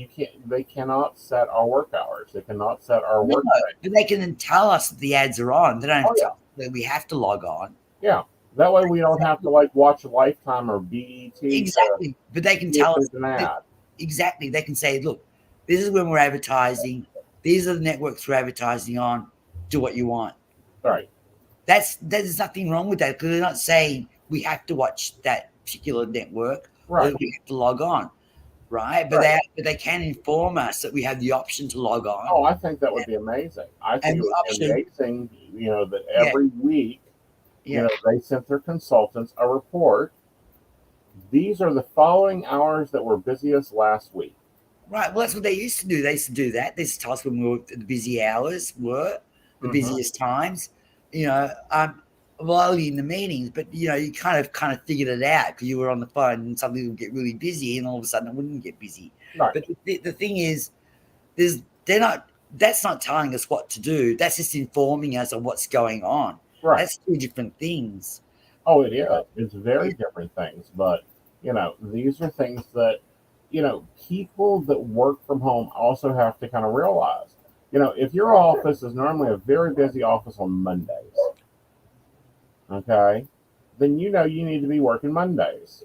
they cannot set our work hours. They cannot set our work day. But they can tell us that the ads are on. They don't have to tell us that we have to log on. Yeah. That way we don't have to watch Lifetime or BET. Exactly. But they can tell us an ad. Exactly. They can say, look, this is when we're advertising. These are the networks we're advertising on. Do what you want. Right. There's nothing wrong with that because they're not saying we have to watch that particular network or we have to log on. Right, but they can inform us that we have the option to log on. Oh, I think that would be amazing. I think it would be amazing, that every week, they sent their consultants a report. These are the following hours that were busiest last week. Right. Well, that's what they used to do. They used to do that. They used to tell us when the busy hours were, the busiest times. While in the meetings, but you kind of figured it out because you were on the phone and something would get really busy and all of a sudden it wouldn't get busy. Right. But the thing is, that's not telling us what to do. That's just informing us of what's going on. Right. That's two different things. Oh, it is. It's very different things. But, these are things that, people that work from home also have to kind of realize. If your office is normally a very busy office on Mondays, okay, then you need to be working Mondays.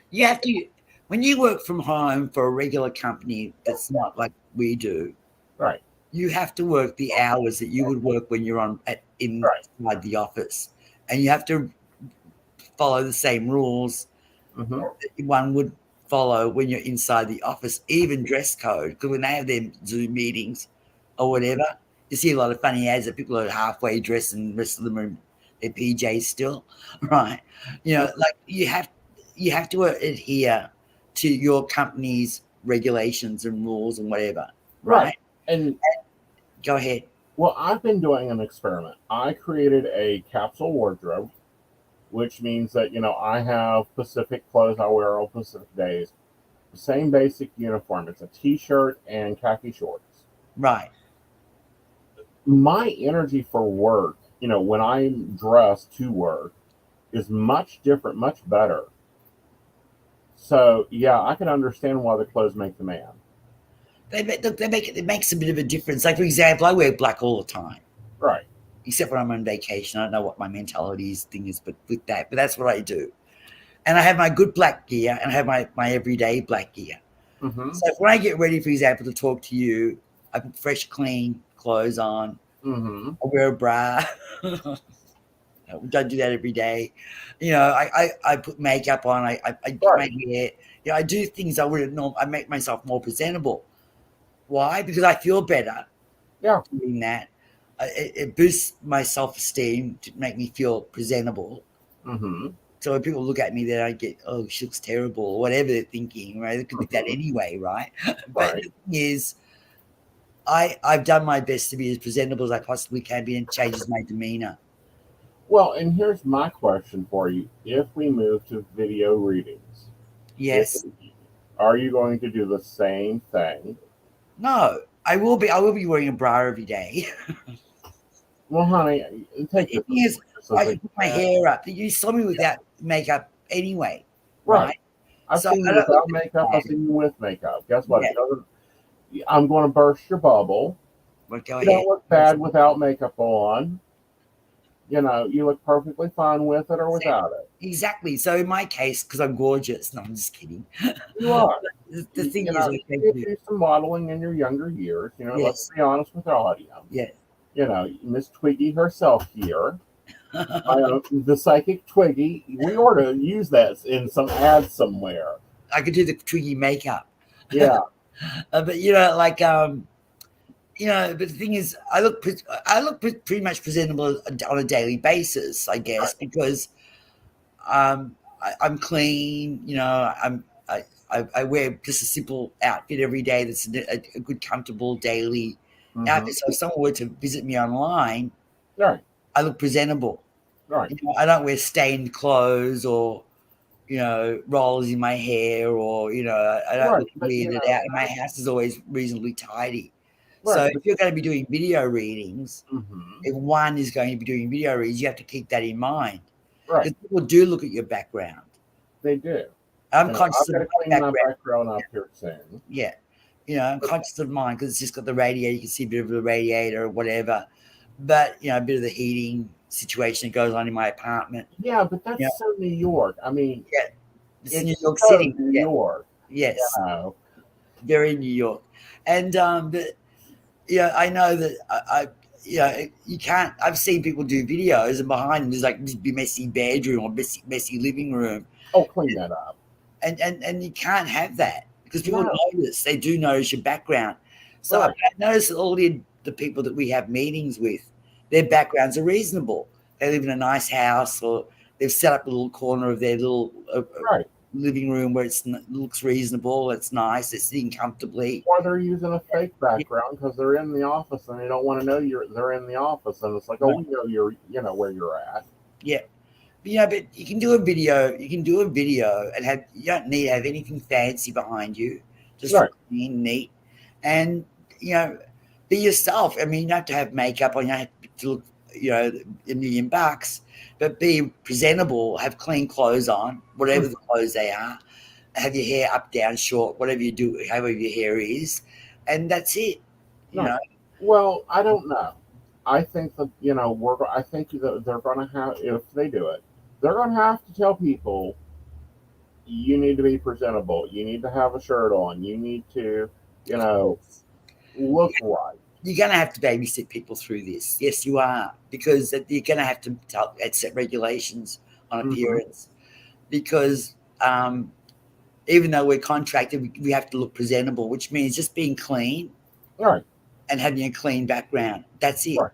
You have to, when you work from home for a regular company that's not like we do, right? You have to work the hours that you would work when you're inside the office, and you have to follow the same rules that one would follow when you're inside the office, even dress code. Because when they have their Zoom meetings or whatever, you see a lot of funny ads that people are halfway dressed and the rest of them are their PJs still, right? Like you have to adhere to your company's regulations and rules and whatever, right? And go ahead. Well, I've been doing an experiment. I created a capsule wardrobe, which means that I have specific clothes I wear on specific days. Same basic uniform. It's a t-shirt and khaki shorts. Right. My energy for work, when I'm dressed to work, is much different, much better. So, yeah, I can understand why the clothes make the man. It makes a bit of a difference. Like, for example, I wear black all the time. Right. Except when I'm on vacation. I don't know what my mentality is, but that's what I do. And I have my good black gear and I have my everyday black gear. Mm-hmm. So when I get ready, for example, to talk to you, I put fresh, clean clothes on. Mm-hmm. I wear a bra. Don't do that every day. I put makeup on. I get my hair. I do things I wouldn't know. I make myself more presentable. Why? Because I feel better. Yeah. Doing that. It boosts my self-esteem to make me feel presentable. Mm-hmm. So when people look at me, they don't get, oh, she looks terrible, or whatever they're thinking, right? They could think that anyway, right? But the thing is, I've done my best to be as presentable as I possibly can be, and changes my demeanor. Well, and here's my question for you. If we move to video readings, yes, are you going to do the same thing? No, I will be wearing a bra every day. Well, honey, the thing is, I put my hair up. You saw me without makeup anyway, right? I've seen you without makeup. I've seen you with makeup. Guess what? Yeah. I'm going to burst your bubble. Well, go you don't look bad without makeup on. You look perfectly fine with it or without it. Exactly. So in my case, because I'm gorgeous, no, I'm just kidding. You are. The thing is, you do some modeling in your younger years. Let's be honest with our audience. Yes. Miss Twiggy herself here. The psychic Twiggy. We ought to use that in some ad somewhere. I could do the Twiggy makeup. Yeah. But but the thing is, I look pretty much presentable on a daily basis, I guess, because I I'm clean. I wear just a simple outfit every day. That's a good, comfortable daily Mm-hmm. outfit. So if someone were to visit me online, Right. I look presentable. Right. I don't wear stained clothes or rollers in my hair, or I don't Right. look But weirded out. And my house is always reasonably tidy. So right. if you're going to be doing video readings, Mm-hmm. if one is going to be doing video readings, you have to keep that in mind Right. because people do look at your background. They do. I'm conscious I've of got to my clean my background. background up here soon. Yeah. I'm But conscious of mine because it's just got the radiator. You can see a bit of the radiator or whatever. But, a bit of the heating situation that goes on in my apartment. yeah, but that's Yeah. so New York. I mean, Yeah. It's New it's York so City. New Yeah. York. Yes. You know. Very New York. And, but, I know that you can't. I've seen people do videos and behind them there's like this messy bedroom or messy living room. Oh, clean that up. And you can't have that because people No. notice. They do notice your background. So I Right. notice that all the people that we have meetings with, their backgrounds are reasonable. They live in a nice house, or they've set up a little corner of their little Right. living room where it looks reasonable. It's nice. They're sitting comfortably. Or they're using a fake background because they're in the office and they don't want to know they're in the office, and it's like, oh, Right. we know where you're at. Yeah. But you can do a video. You can do a video and have. You don't need to have anything fancy behind you. Just Right. look clean, neat, and be yourself. I mean, you don't have to have makeup on. You don't have to look, $1 million, but be presentable. Have clean clothes on, whatever Mm. the clothes they are. Have your hair up, down, short, whatever you do, however your hair is, and that's it. You Right. know, Well, I don't know. I think that I think that they're going to have, if they do it, they're going to have to tell people you need to be presentable. You need to have a shirt on. You need to, you of know, course. look right. You're going to have to babysit people through this. Yes, you are, because you're going to have to set regulations on Hmm. appearance. Because even though we're contracted, we have to look presentable, which means just being clean Right. and having a clean background. That's it. Right.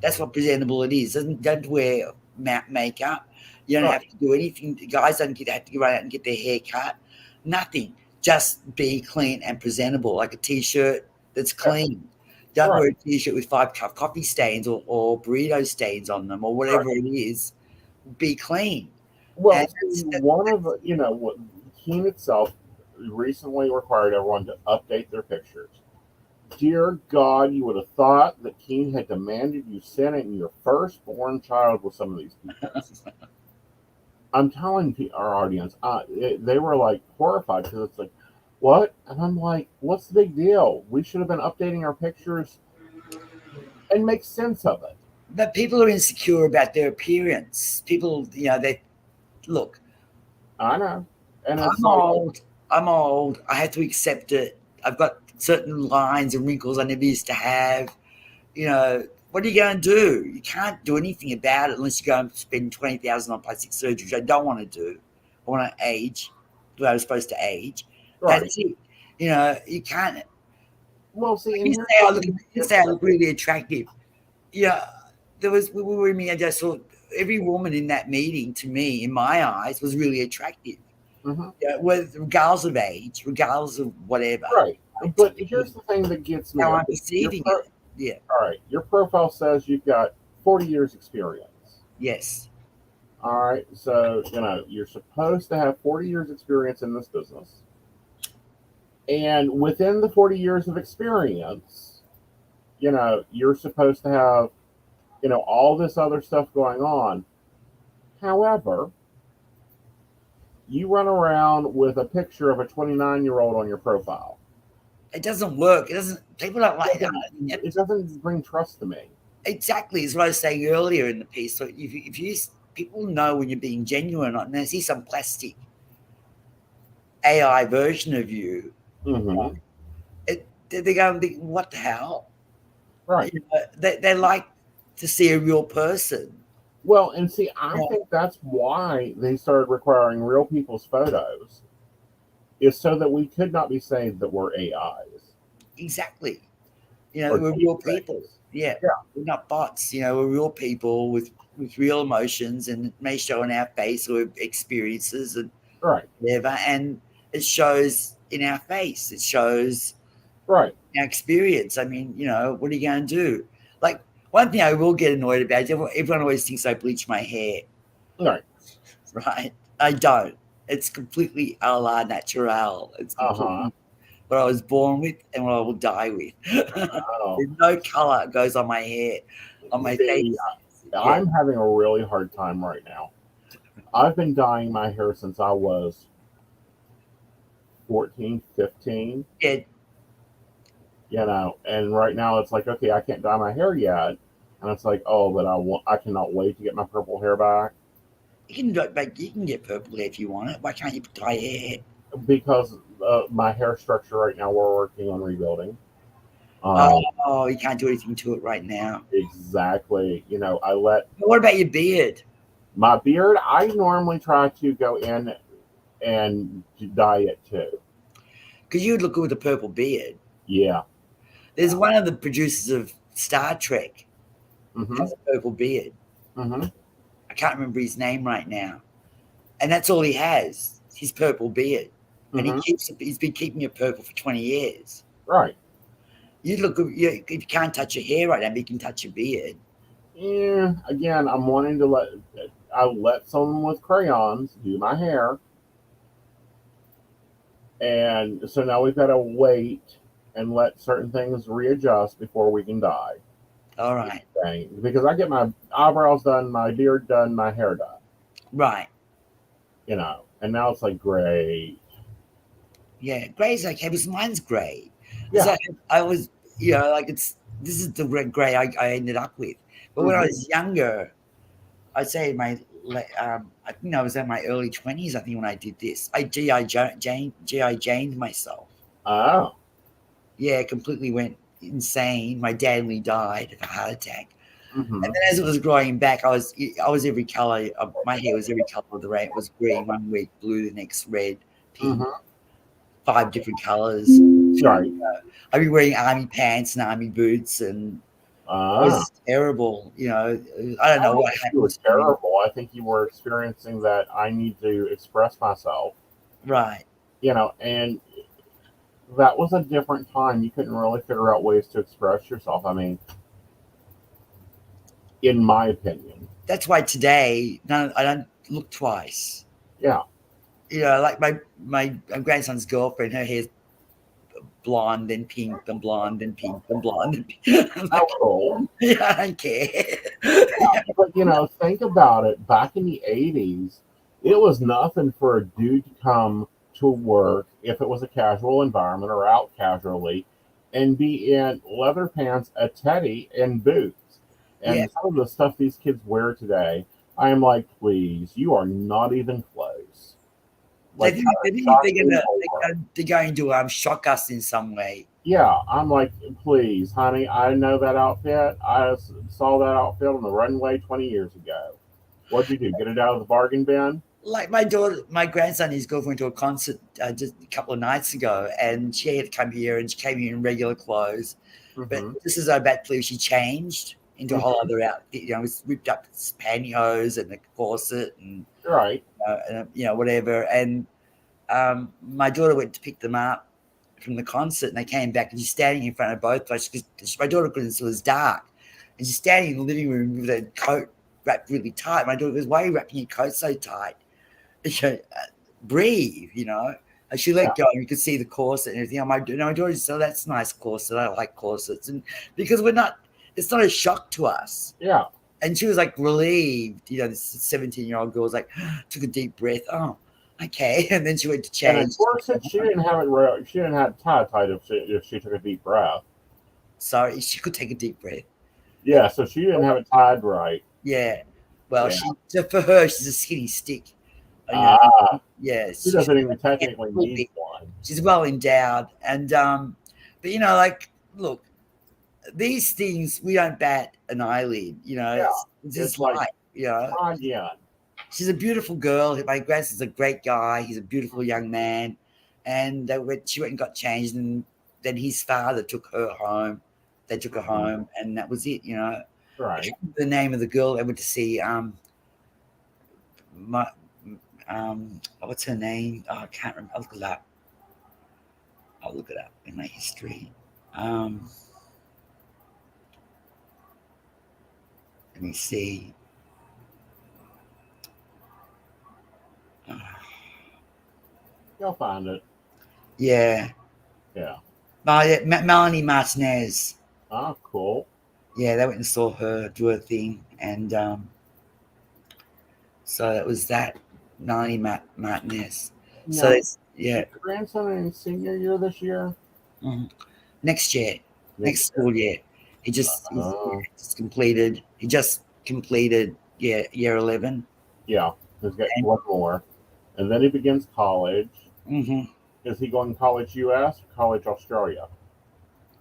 That's what presentable it is. Don't wear matte makeup. You don't Right. have to do anything. The guys don't have to run out and get their hair cut. Nothing. Just be clean and presentable, like a t-shirt that's Yeah. clean. Don't Right. wear a t-shirt with 5 cup coffee stains or burrito stains on them or Right. whatever it is. Be clean. Well, And see, one of the, what Keen itself recently required everyone to update their pictures. Dear God, you would have thought that Keen had demanded you send in your firstborn child with some of these people. I'm telling our audience, they were like horrified because it's like, what? And I'm like, what's the big deal? We should have been updating our pictures and make sense of it. but people are insecure about their appearance. People, they look. I know. And it's I'm like, old. I'm old. I have to accept it. I've got certain lines and wrinkles I never used to have. What are you going to do? You can't do anything about it unless you go and spend 20,000 on plastic surgery, which I don't want to do. I want to age the way I was supposed to age. right. That's it. You can't. Well, see, and You here's say I the look. thing You that say gets I me. look really attractive. There was we were in me. I just saw every woman in that meeting. To me, in my eyes, was really attractive. Hmm. Regardless of age, regardless of whatever. Right. Like, But to here's me, the thing that gets me. how I'm Okay, perceiving it. Yeah. all right. Your profile says you've got 40 years experience. Yes. All right. So, you're supposed to have 40 years experience in this business. And within the 40 years of experience, you're supposed to have, all this other stuff going on. However, you run around with a picture of a 29-year-old on your profile. It doesn't work. It doesn't. People don't like that. It doesn't bring trust to me. Exactly, is what I was saying earlier in the piece. So if you people know when you're being genuine, and they see some plastic AI version of you, Hmm. they go and think, "What the hell?" Right. They like to see a real person. Well, and see, I Yeah, think that's why they started requiring real people's photos, is so that we could not be saying that we're AIs exactly. or We're deep real people. fakes. Yeah, Yeah. we're not bots. We're real people with with real emotions, and it may show in our face or experiences and Right. whatever, and it shows in our face. It shows Right. our experience. I mean, what are you going to do? Like, one thing I will get annoyed about is everyone always thinks I bleach my hair, Right. right? I don't. It's completely a la natural. It's Uh-huh. completely what I was born with and what I will die with. Oh. There's no color goes on my hair, on my face. See, Yeah. I'm having a really hard time right now. I've been dyeing my hair since I was 14, 15, Yeah, and right now it's like, okay, I can't dye my hair yet. And it's like, oh, but I cannot wait to get my purple hair back you can get purple hair if you want it. Why can't you dye your hair? because my hair structure right now, we're working on rebuilding. Um, Oh, you can't do anything to it right now. exactly. I let But what about your beard? my beard, I normally try to go in and dye it too. Because you would look good with a purple beard. Yeah. There's one of the producers of Star Trek Mm-hmm. has a purple beard. Mm-hmm. I can't remember his name right now. And that's all he has, his purple beard. And Mm-hmm. he's been keeping it purple for 20 years. Right. You look good. If you can't touch your hair right now, but you can touch your beard. Yeah. Again, I'm wanting to let someone with crayons do my hair. And so now we've got to wait and let certain things readjust before we can dye. All right. Because I get my eyebrows done, my beard done, my hair done. Right. And now it's like gray. Yeah, gray's okay, because mine's gray. Yeah. So I was, this is the red gray I ended up with. But when I was younger, I'd say I think I was in my early 20s, I think, when I did this. I G.I. Janed myself. Oh. Yeah, completely went insane. My dad only died of a heart attack. Mm-hmm. And then as it was growing back, I was every color. My hair was every color of the rainbow. It was green one week, blue the next, red, pink, 5 different colors. Right. I'd be wearing army pants and army boots, and it was terrible. I don't know what happened. It was terrible. I think you were experiencing that I need to express myself. Right. And that was a different time. You couldn't really figure out ways to express yourself. I mean, in my opinion. That's why today I don't look twice. Yeah. Like my grandson's girlfriend, her hair's blonde, then pink, then blonde, then pink, then blonde, then pink. How cool. Yeah, I don't care. Yeah, but think about it. Back in the 80s, it was nothing for a dude to come to work, if it was a casual environment or out casually, and be in leather pants, a teddy, and boots. And some of the stuff these kids wear today, I am like, please, you are not even close. Like, they're going to shock us in some way. Yeah, I'm like, please, honey, I know that outfit. I saw that outfit on the runway 20 years ago. What'd you do? Get it out of the bargain bin? Like my grandson, his girlfriend, to a concert just a couple of nights ago, and she had to come here, and she came here in regular clothes. Mm-hmm. But this is her back believe she changed into a whole other outfit. With ripped up pantyhose and a corset and right, whatever. And my daughter went to pick them up from the concert, and they came back, and she's standing in front of both places because my daughter couldn't see, it was dark, and she's standing in the living room with her coat wrapped really tight. My daughter goes, "Why are you wrapping your coat so tight?" Breathe, And she let go, and you could see the corset and everything. My daughter said, "Oh, that's a nice corset. I like corsets," and because it's not a shock to us. Yeah. And she was like relieved. This 17-year-old girl was like, took a deep breath. Oh, okay. And then she went to change. And of course, she didn't have it. She didn't have tie tight if she took a deep breath. Sorry, she could take a deep breath. Yeah, so she didn't have it tied right. Yeah. Well, for her, she's a skinny stick. Yeah. She doesn't even technically need one. She's well endowed. And, but, look, these things, we don't bat an eyelid, It's just like, Yeah. She's a beautiful girl. My grandson's a great guy. He's a beautiful young man. And she went and got changed, and then his father took her home. They took her home, and that was it, I Right. can't remember the name of the girl I went to see. My, what's her name? Oh, I can't remember. I'll look it up. I'll look it up in my history. Um, Let me see. Uh, You'll find it. yeah, Yeah. Melanie Martinez. Oh, cool. Yeah, they went and saw her do her thing, and so that was that Melanie Martinez. So Now, it's yeah, is your grandson in senior year this year? mhm. Next year, next Next year. school year. He's Oh, just completed. He just completed year 11. yeah. He's got And one more. And then he begins college. hmm Is he going college US or college Australia?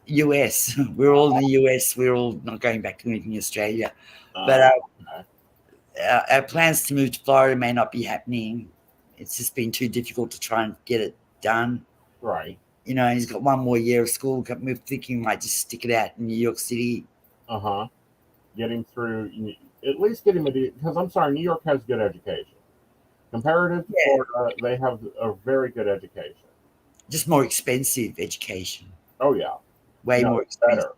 US. We're all in the US. We're all not going back to anything in Australia. But Okay. our plans to move to Florida may not be happening. It's just been too difficult to try and get it done. Right. He's got one more year of school. We're thinking we might just stick it out in New York City. Uh huh. Get him through, at least get him a, because I'm sorry, New York has good education. Comparative to Yeah, Florida, they have a very good education. just more expensive education, Oh, yeah. way No, more it's expensive. better.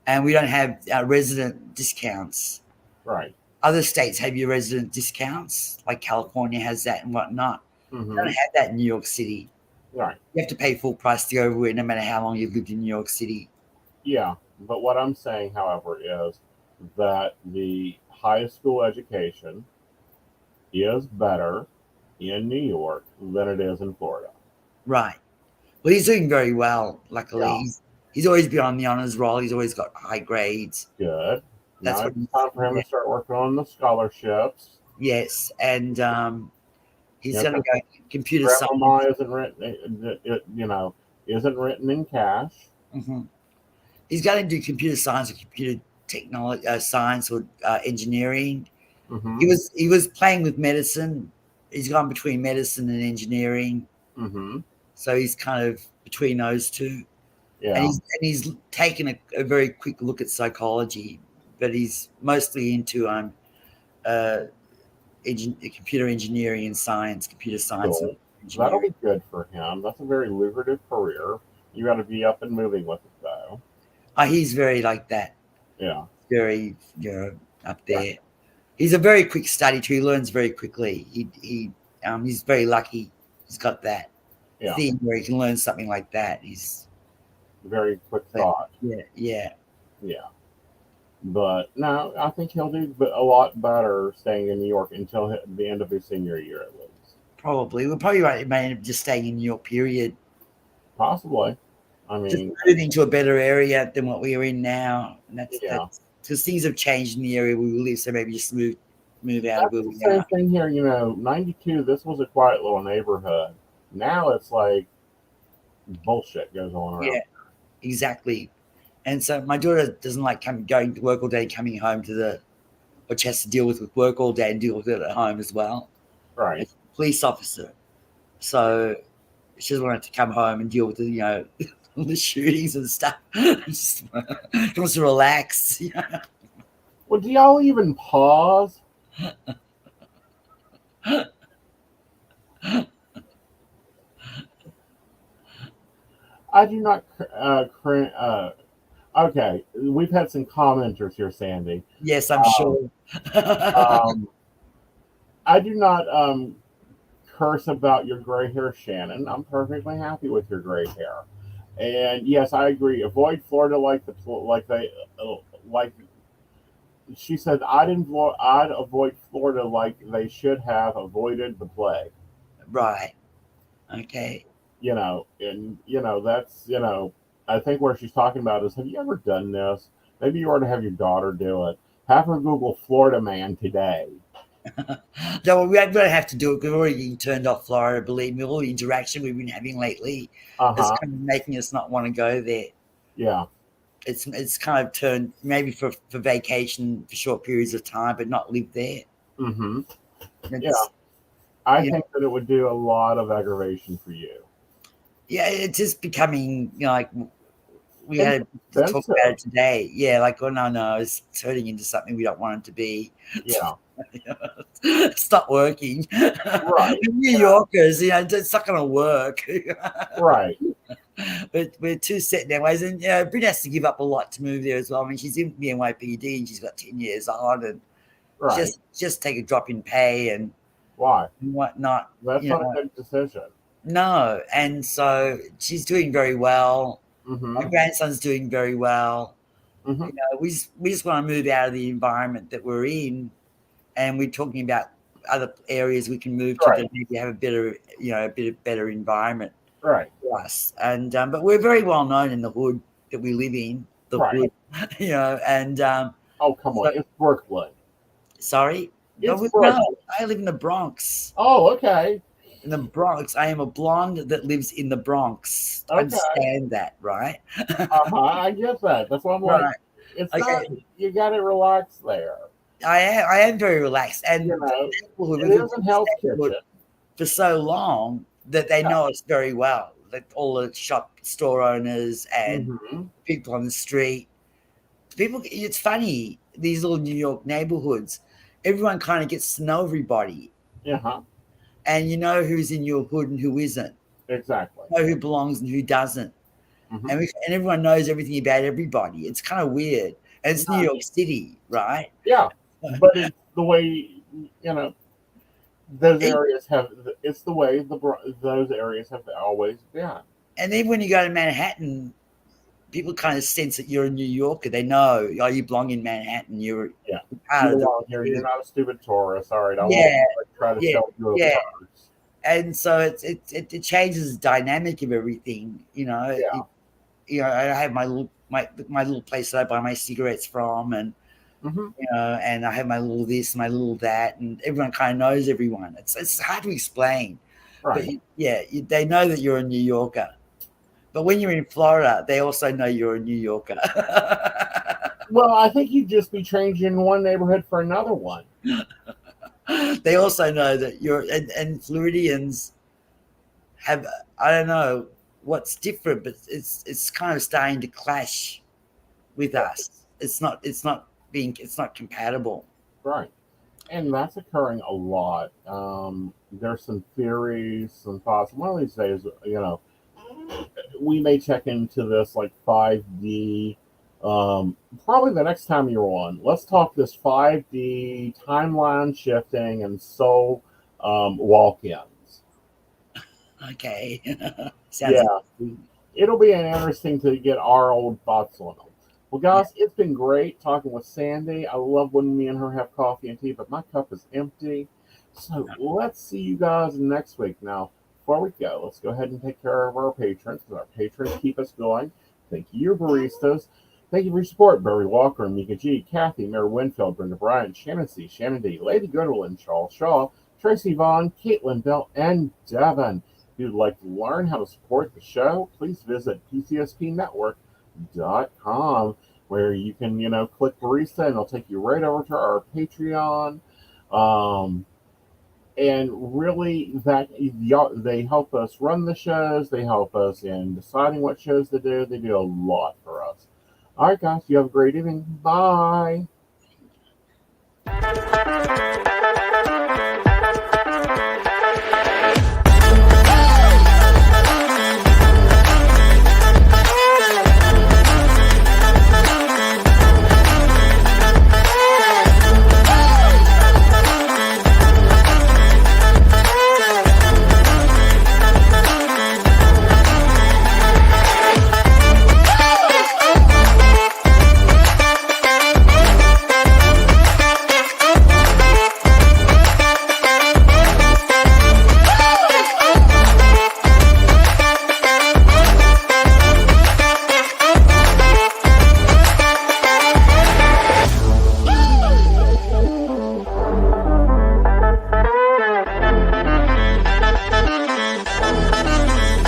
And we don't have resident discounts. Right. Other states have your resident discounts, like California has that and whatnot. We don't Mm-hmm. have that in New York City. Right. You have to pay full price to go everywhere, no matter how long you've lived in New York City. Yeah. But what I'm saying, however, is that the high school education is better in New York than it is in Florida. Right. Well, he's doing very well. Luckily, Yeah. he's always been on the honors roll. He's always got high grades. Good. That's Now what it's he's time for him yeah, to start working on the scholarships. yes, and he's You know, going to 'cause go computer grandmama science. isn't written, isn't written in cash. hmm He's going to do computer science or computer technology, science or engineering. Mm-hmm. He was playing with medicine. He's gone between medicine and engineering, Mm-hmm. so he's kind of between those two. And Yeah. he's taken a very quick look at psychology, but he's mostly into uh, computer engineering and science, computer science and Cool. That'll engineering. be good for him. That's a very lucrative career. You got to be up and moving with it, though. He's very like that, Yeah. very up Yeah. there. He's a very quick study too. He learns very quickly. He's very lucky. He's got that Yeah. thing where he can learn something like that. He's Very quick but thought. yeah, yeah, Yeah. But no, I think he'll do a lot better staying in New York until the end of his senior year, at least. probably. We're probably right. May end up just staying in your period, Possibly. I just mean, moving to a better area than what we are in now. And yeah. that's because things have changed in the area where we live. So maybe just move out of That's where the we same are. thing here. 92, this was a quiet little neighborhood. Now it's like bullshit goes on Yeah, around. exactly. And so my daughter doesn't like going to work all day, coming home to what she has to deal with work all day and deal with it at home as well. Right. As a police officer, so she doesn't want to come home and deal with the shootings and stuff. She wants to relax. Well, do y'all even pause? I do not. Okay, we've had some commenters here, Sandy. Yes, I'm Um, sure. um, I do not curse about your gray hair, Shannon. I'm perfectly happy with your gray hair. And yes, I agree. Avoid Florida like she said. I'd avoid Florida like they should have avoided the plague. Right. Okay. And that's I think where she's talking about is, have you ever done this? Maybe you ought to have your daughter do it. Have her Google Florida man today. No, we're going to have to do it. We've already turned off Florida. Believe me, all the interaction we've been having lately is Uh-huh. kind of making us not want to go there. Yeah. It's kind of turned maybe for vacation for short periods of time, but not live there. Mm-hmm. Yeah. It's I you know, think that it would do a lot of aggravation for you. yeah, it's just becoming like we And had to talk expensive. about it today. Yeah, like, oh no, it's turning into something we don't want it to be. Yeah. Stop working. Right. New Yorkers, it's not going to work. Right. But we're too set in our ways. And Brit has to give up a lot to move there as well. I mean, she's in the NYPD and she's got 10 years on, and Right. just take a drop in pay and Why? whatnot. That's not a good decision. No. And so she's doing very well. My Mm-hmm. grandson's doing very well. Mm-hmm. We just want to move out of the environment that we're in, and we're talking about other areas we can move to Right. that maybe have a better, a bit of better environment Right. for us. And but we're very well known in the hood that we live in, the Right. hood, and Oh, come on. so, It's Brooklyn. sorry, It's no, Brooklyn. I live in the Bronx. Oh, okay. In the Bronx, I am a blonde that lives in the Bronx. Okay. Understand that, right? Uh-huh. I get that. That's why I'm like, Right. it's Okay. not, you got to relax there. I am very relaxed, and You know, we've it been isn't Hell's Kitchen. for so long that they know us very well. Like all the store owners and Mm-hmm. people on the street. It's funny, these little New York neighborhoods, everyone kind of gets to know everybody, Uh-huh. and you know who's in your hood and who isn't. Exactly. You know who belongs and who doesn't. Mm-hmm. And everyone knows everything about everybody. It's kind of weird. And it's New York City, right? Yeah. But it's the way, those areas have, it's the way those areas have always been. And even when you go to Manhattan, people kind of sense that you're a New Yorker. They know, oh, you belong in Manhattan. You're part You of belong here. You're not a stupid tourist. All right. I Yeah, won't try to sell you a yeah. purse. And so it changes the dynamic of everything. Yeah. I have my little place that I buy my cigarettes from, and Mm-hmm. and I have my little this, my little that, and everyone kind of knows everyone. It's hard to explain, but Right. they know that you're a New Yorker. But when you're in Florida, they also know you're a New Yorker. Well, I think you'd just be changing one neighborhood for another one. They also know that and Floridians have, I don't know what's different, but it's kind of starting to clash with us. It's not compatible. Right. And that's occurring a lot. There's some theories, some thoughts. One of these days, we may check into this like 5D. Probably the next time you're on, let's talk this 5D timeline shifting and soul walk-ins. Okay. Sounds Yeah, interesting. it'll be interesting to get our old thoughts on them. Well, guys, it's been great talking with Sandie. I love when me and her have coffee and tea, but my cup is empty. So let's see you guys next week. Now, before we go, let's go ahead and take care of our patrons, because our patrons keep us going. Thank you, your baristas. Thank you for your support, Barry Walker, Mika G, Kathy, Mary Winfield, Brenda Bryant, Shannon C, Shannon D, Lady Goodwin, Charles Shaw, Tracy Vaughn, Caitlin Bell, and Devin. If you'd like to learn how to support the show, please visit PCSPnetwork.com, where you can, click barista and it'll take you right over to our Patreon. And really, they help us run the shows. They help us in deciding what shows to do. They do a lot for us. All right, guys, you have a great evening. Bye.